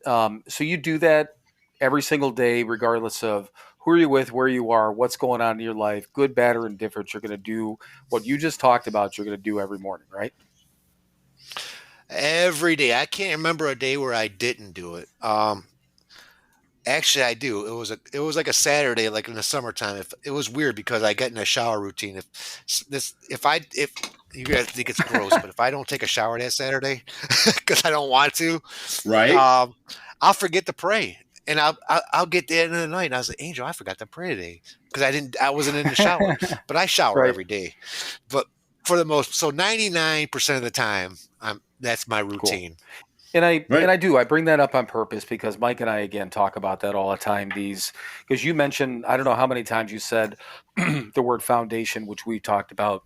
so you do that every single day, regardless of who are you with, where you are, what's going on in your life, good, bad, or indifferent, you're going to do what you just talked about, you're going to do every morning, right? Every day. I can't remember a day where I didn't do it. Actually, I do. It was like a Saturday, like in the summertime. It was weird because I get in a shower routine. If you guys think it's gross, but if I don't take a shower that Saturday because I don't want to, right, I'll forget to pray, and I'll get to the end of the night and I was like, Angel, I forgot to pray today because I wasn't in the shower, but I shower every day. But for the most, so 99% of the time, that's my routine. Cool. And I bring that up on purpose because Mike and I, again, talk about that all the time. Because you mentioned, I don't know how many times you said the word foundation, which we talked about.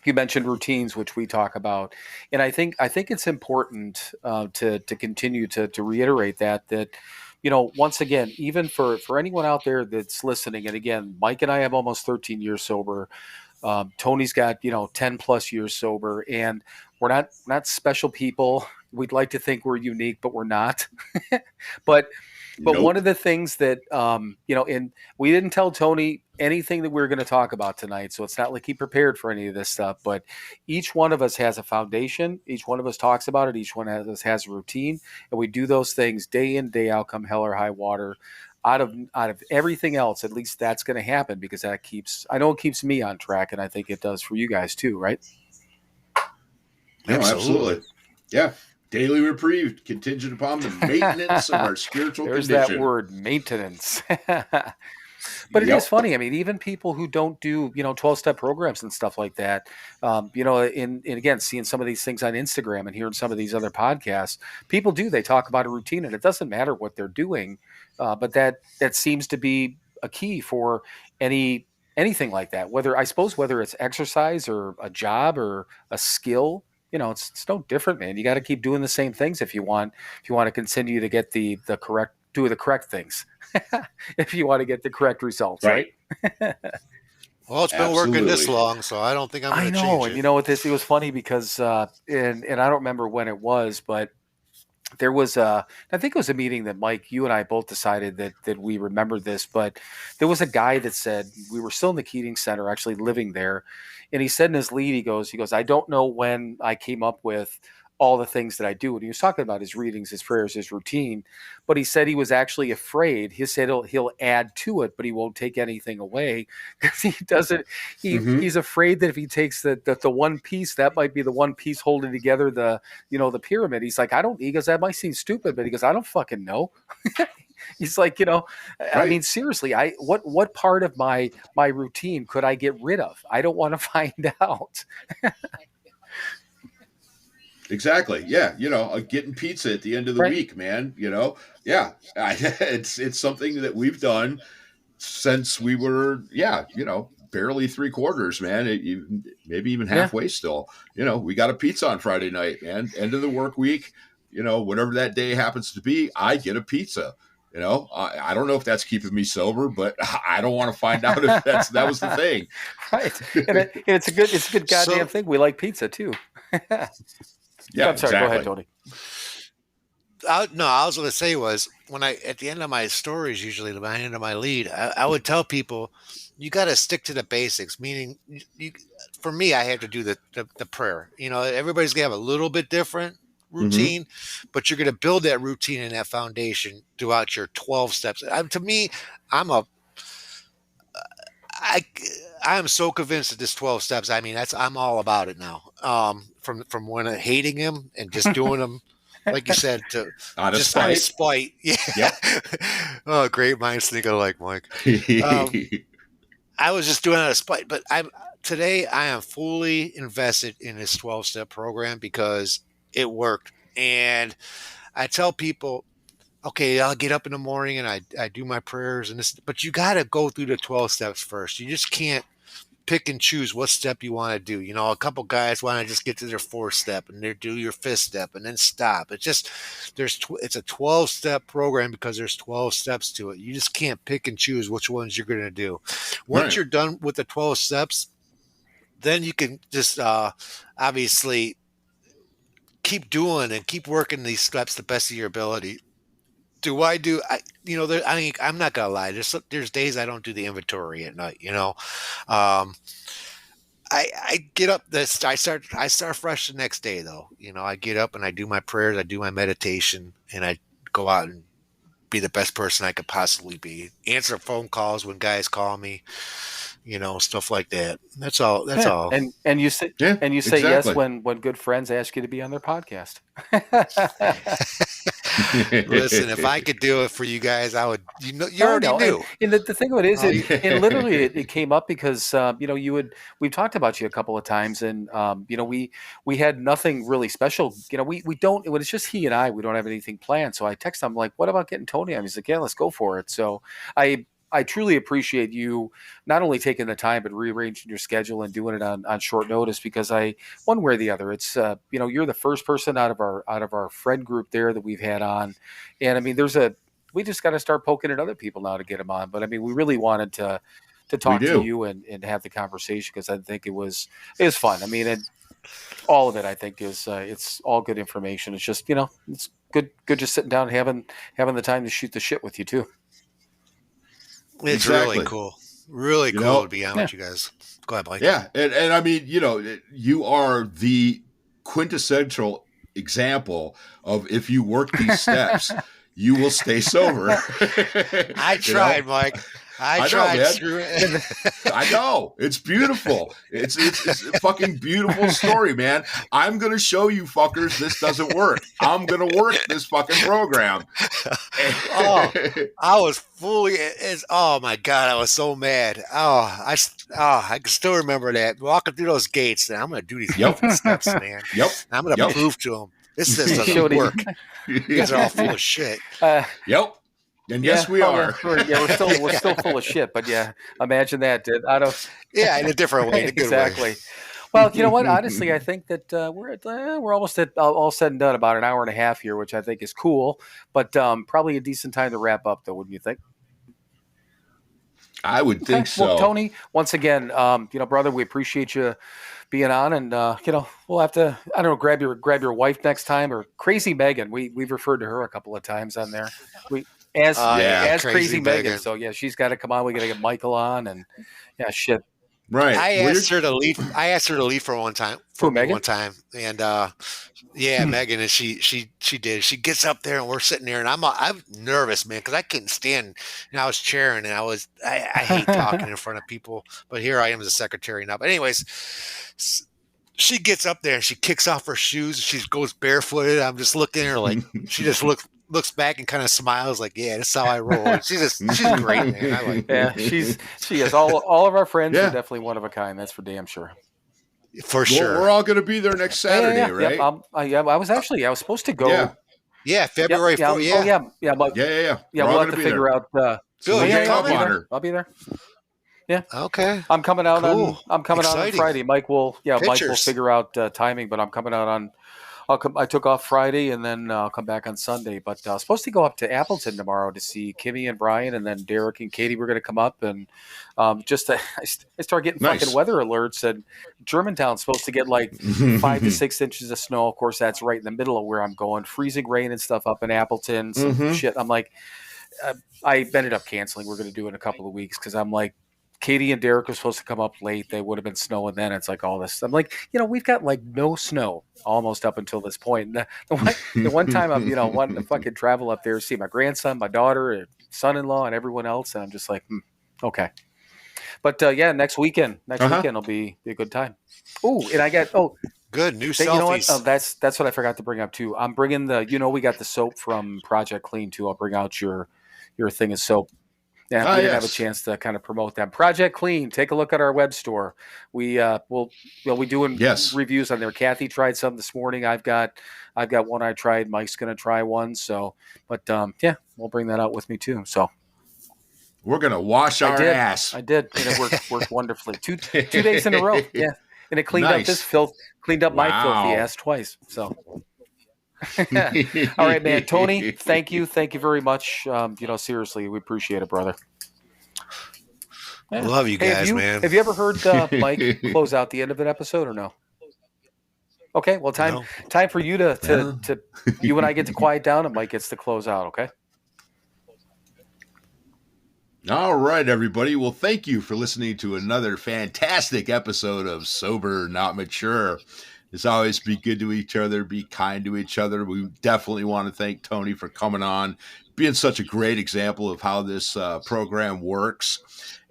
You mentioned routines, which we talk about. And I think it's important to continue to reiterate that, once again, even for anyone out there that's listening, and again, Mike and I have almost 13 years sober. Tony's got, 10 plus years sober, and we're not special people. We'd like to think we're unique, but we're not. But Nope. One of the things that, and we didn't tell Tony anything that we were going to talk about tonight. So it's not like he prepared for any of this stuff, but each one of us has a foundation. Each one of us talks about it. Each one of us has a routine, and we do those things day in, day out, come hell or high water. Out of everything else, at least that's going to happen because it keeps me on track, and I think it does for you guys too, right? No, absolutely. Yeah. Daily reprieve contingent upon the maintenance of our spiritual There's condition. that word, maintenance. But it is funny. I mean, even people who don't do, 12-step programs and stuff like that, and again, seeing some of these things on Instagram and hearing some of these other podcasts, people they talk about a routine, and it doesn't matter what they're doing, but that seems to be a key for anything like that. Whether it's exercise or a job or a skill, it's no different, man. You got to keep doing the same things if you want to continue to get the correct things. If you want to get the correct results, right? Well, it's been working this long, so I don't think I'm going to change it. And it was funny because, and I don't remember when it was, but there was I think it was a meeting that Mike, you and I both decided that we remembered this, but there was a guy that said, we were still in the Keating Center, actually living there. And he said in his lead, he goes, I don't know when I came up with all the things that I do. And he was talking about his readings, his prayers, his routine, but he said he was actually afraid. He said he'll add to it, but he won't take anything away because he doesn't. He's afraid that if he takes the one piece, that might be the one piece holding together the pyramid. He's like, he goes, that might seem stupid, but he goes, I don't fucking know. He's like, I mean, seriously, what part of my routine could I get rid of? I don't want to find out. Exactly. Yeah. Getting pizza at the end of the week, man. Yeah. It's something that we've done since we were, barely 3/4, man. Maybe even halfway still. We got a pizza on Friday night, man. End of the work week, whatever that day happens to be, I get a pizza. I don't know if that's keeping me sober, but I don't want to find out if that was the thing. Right. And it's a good goddamn thing. We like pizza too. Yeah, I'm sorry. exactly. Go ahead, Tony. I was going to say was when at the end of my stories, usually at the end of my lead, I would tell people, you got to stick to the basics. Meaning, for me, I have to do the prayer. Everybody's going to have a little bit different routine, but you're going to build that routine and that foundation throughout your 12 steps. To me, I am so convinced that this 12 steps. I mean, I'm all about it now. From when hating him and just doing them, like you said, out of spite. Yeah. Yep. Oh, great minds think alike, Mike. I was just doing it out of spite, but today I am fully invested in this 12-step program because it worked. And I tell people, okay, I'll get up in the morning and I do my prayers and this, but you got to go through the 12 steps first. You just can't pick and choose what step you want to do. A couple guys want to just get to their 4th step and they do your 5th step and then stop. It's just, it's a 12-step program because there's 12 steps to it. You just can't pick and choose which ones you're going to do. Once you're done with the 12 steps, then you can just obviously keep doing and keep working these steps the best of your ability. I'm not gonna lie. There's days I don't do the inventory at night. I get up. I start fresh the next day though. I get up and I do my prayers. I do my meditation, and I go out and be the best person I could possibly be. Answer phone calls when guys call me. Stuff like that. That's all. That's all. And you say exactly. Yes when good friends ask you to be on their podcast. Listen, if I could do it for you guys, I would. You already knew. And the thing of it is, it literally it came up because we've talked about you a couple of times, and we had nothing really special. We don't. When it's just he and I, we don't have anything planned. So I text him like, "What about getting Tony on?" He's like, "Yeah, let's go for it." So I truly appreciate you not only taking the time, but rearranging your schedule and doing it on short notice, because one way or the other, it's, you're the first person out of our friend group there that we've had on. And I mean, we just got to start poking at other people now to get them on. But I mean, we really wanted to talk to you and have the conversation because I think it was fun. I mean, and all of it, I think is, it's all good information. It's just, it's good just sitting down and having the time to shoot the shit with you too. It's really cool. Really cool to be on with you guys. Go ahead, Mike. Yeah. And I mean, you are the quintessential example of if you work these steps, you will stay sober. I tried, Mike. I know, tried. man. Screw it. I know. It's beautiful. It's a fucking beautiful story, man. I'm going to show you fuckers this doesn't work. I'm going to work this fucking program. Oh, I was fully. Oh my god, I was so mad. I can still remember that walking through those gates. And I'm going to do these fucking steps, man. Yep. I'm going to prove to them this doesn't work. You guys are all full of shit. Yep. And yes, we are. Yeah, we're still full of shit. But yeah, imagine that. Out of in a different way, in a good exactly. way. Well, you know what? Honestly, I think that we're almost at all said and done about an hour and a half here, which I think is cool. But probably a decent time to wrap up, though, wouldn't you think? I would think so. Well, Tony, once again, brother, we appreciate you being on, and we'll have to, I don't know, grab your wife next time, or Crazy Megan. We've referred to her a couple of times on there. As Crazy Megan. So yeah, she's got to come on. We got to get Michael on, and yeah, shit. Right. I asked her to leave. For one time. Megan? One time, and Megan, and she did. She gets up there, and we're sitting there, and I'm nervous, man, because I couldn't stand. I was chairing, and I hate talking in front of people, but here I am as a secretary now. But anyways, she gets up there and she kicks off her shoes. She goes barefooted. I'm just looking at her like she just looks back and kind of smiles like, yeah, that's how I roll. She's great, man. I like that. Yeah, she is. All of our friends are definitely one of a kind. That's for damn sure. For sure. We're all going to be there next Saturday, right? Yep. I was supposed to go. Yeah, February 4th. Yeah. Yeah. We'll have to figure out. Phil, I'll be there. Yeah. Okay. I'm coming out cool. on Friday. Mike will figure out timing, but I'm coming out on. I took off Friday, and then I'll come back on Sunday. But I was supposed to go up to Appleton tomorrow to see Kimmy and Brian, and then Derek and Katie were going to come up. And I started getting fucking weather alerts, and Germantown's supposed to get like 5 to 6 inches of snow. Of course, that's right in the middle of where I'm going. Freezing rain and stuff up in Appleton. Some shit. I'm like, I ended up canceling. We're going to do it in a couple of weeks because I'm like, Katie and Derek were supposed to come up late. They would have been snowing then. It's like all this. I'm like, we've got like no snow almost up until this point. And the one time I'm, wanting to fucking travel up there, see my grandson, my daughter, and son-in-law, and everyone else. And I'm just like, okay. But next weekend will be a good time. Oh, and I got, good new selfies. You know what? That's what I forgot to bring up too. I'm bringing we got the soap from Project Clean too. I'll bring out your thing of soap. Yeah, we didn't have a chance to kind of promote them. Project Clean. Take a look at our web store. We we doing reviews on there. Kathy tried some this morning. I've got one I tried. Mike's gonna try one. So, but we'll bring that out with me too. So we're gonna wash our ass. I did, and it worked wonderfully. Two days in a row. Yeah, and it cleaned up this filth. Cleaned up my filthy ass twice. So. All right, man. Tony, thank you very much. Seriously, we appreciate it, brother. Yeah. Love you guys, man. Have you ever heard Mike close out the end of an episode or no? Okay, well, time for you to you and I get to quiet down, and Mike gets to close out. Okay. All right, everybody. Well, thank you for listening to another fantastic episode of Sober Not Mature. As always, be good to each other, be kind to each other. We definitely want to thank Tony for coming on, being such a great example of how this program works.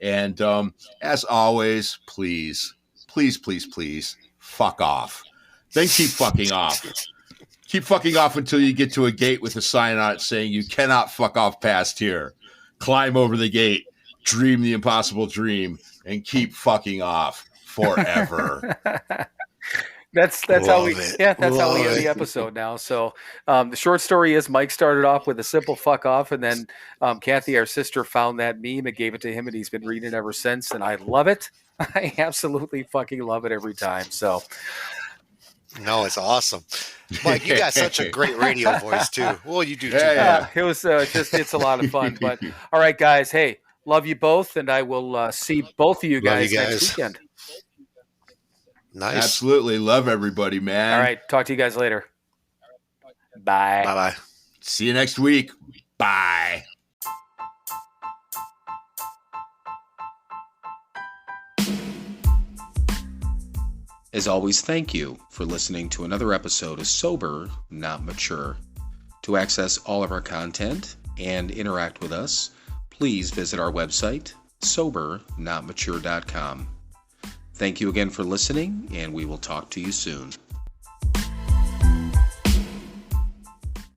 And as always, please, fuck off. Then keep fucking off. Keep fucking off until you get to a gate with a sign on it saying you cannot fuck off past here. Climb over the gate, dream the impossible dream, and keep fucking off forever. That's how we end the episode now. So the short story is Mike started off with a simple fuck off, and then Kathy, our sister, found that meme and gave it to him, and he's been reading it ever since, and I love it. I absolutely fucking love it every time. So no, it's awesome. Mike, you got such a great radio voice too. Well, you do too. It was it's a lot of fun. But all right, guys, hey, love you both, and I will see both of you guys next weekend. Nice. Absolutely. Love everybody, man. All right. Talk to you guys later. Bye. Bye-bye. See you next week. Bye. As always, thank you for listening to another episode of Sober Not Mature. To access all of our content and interact with us, please visit our website, SoberNotMature.com. Thank you again for listening, and we will talk to you soon.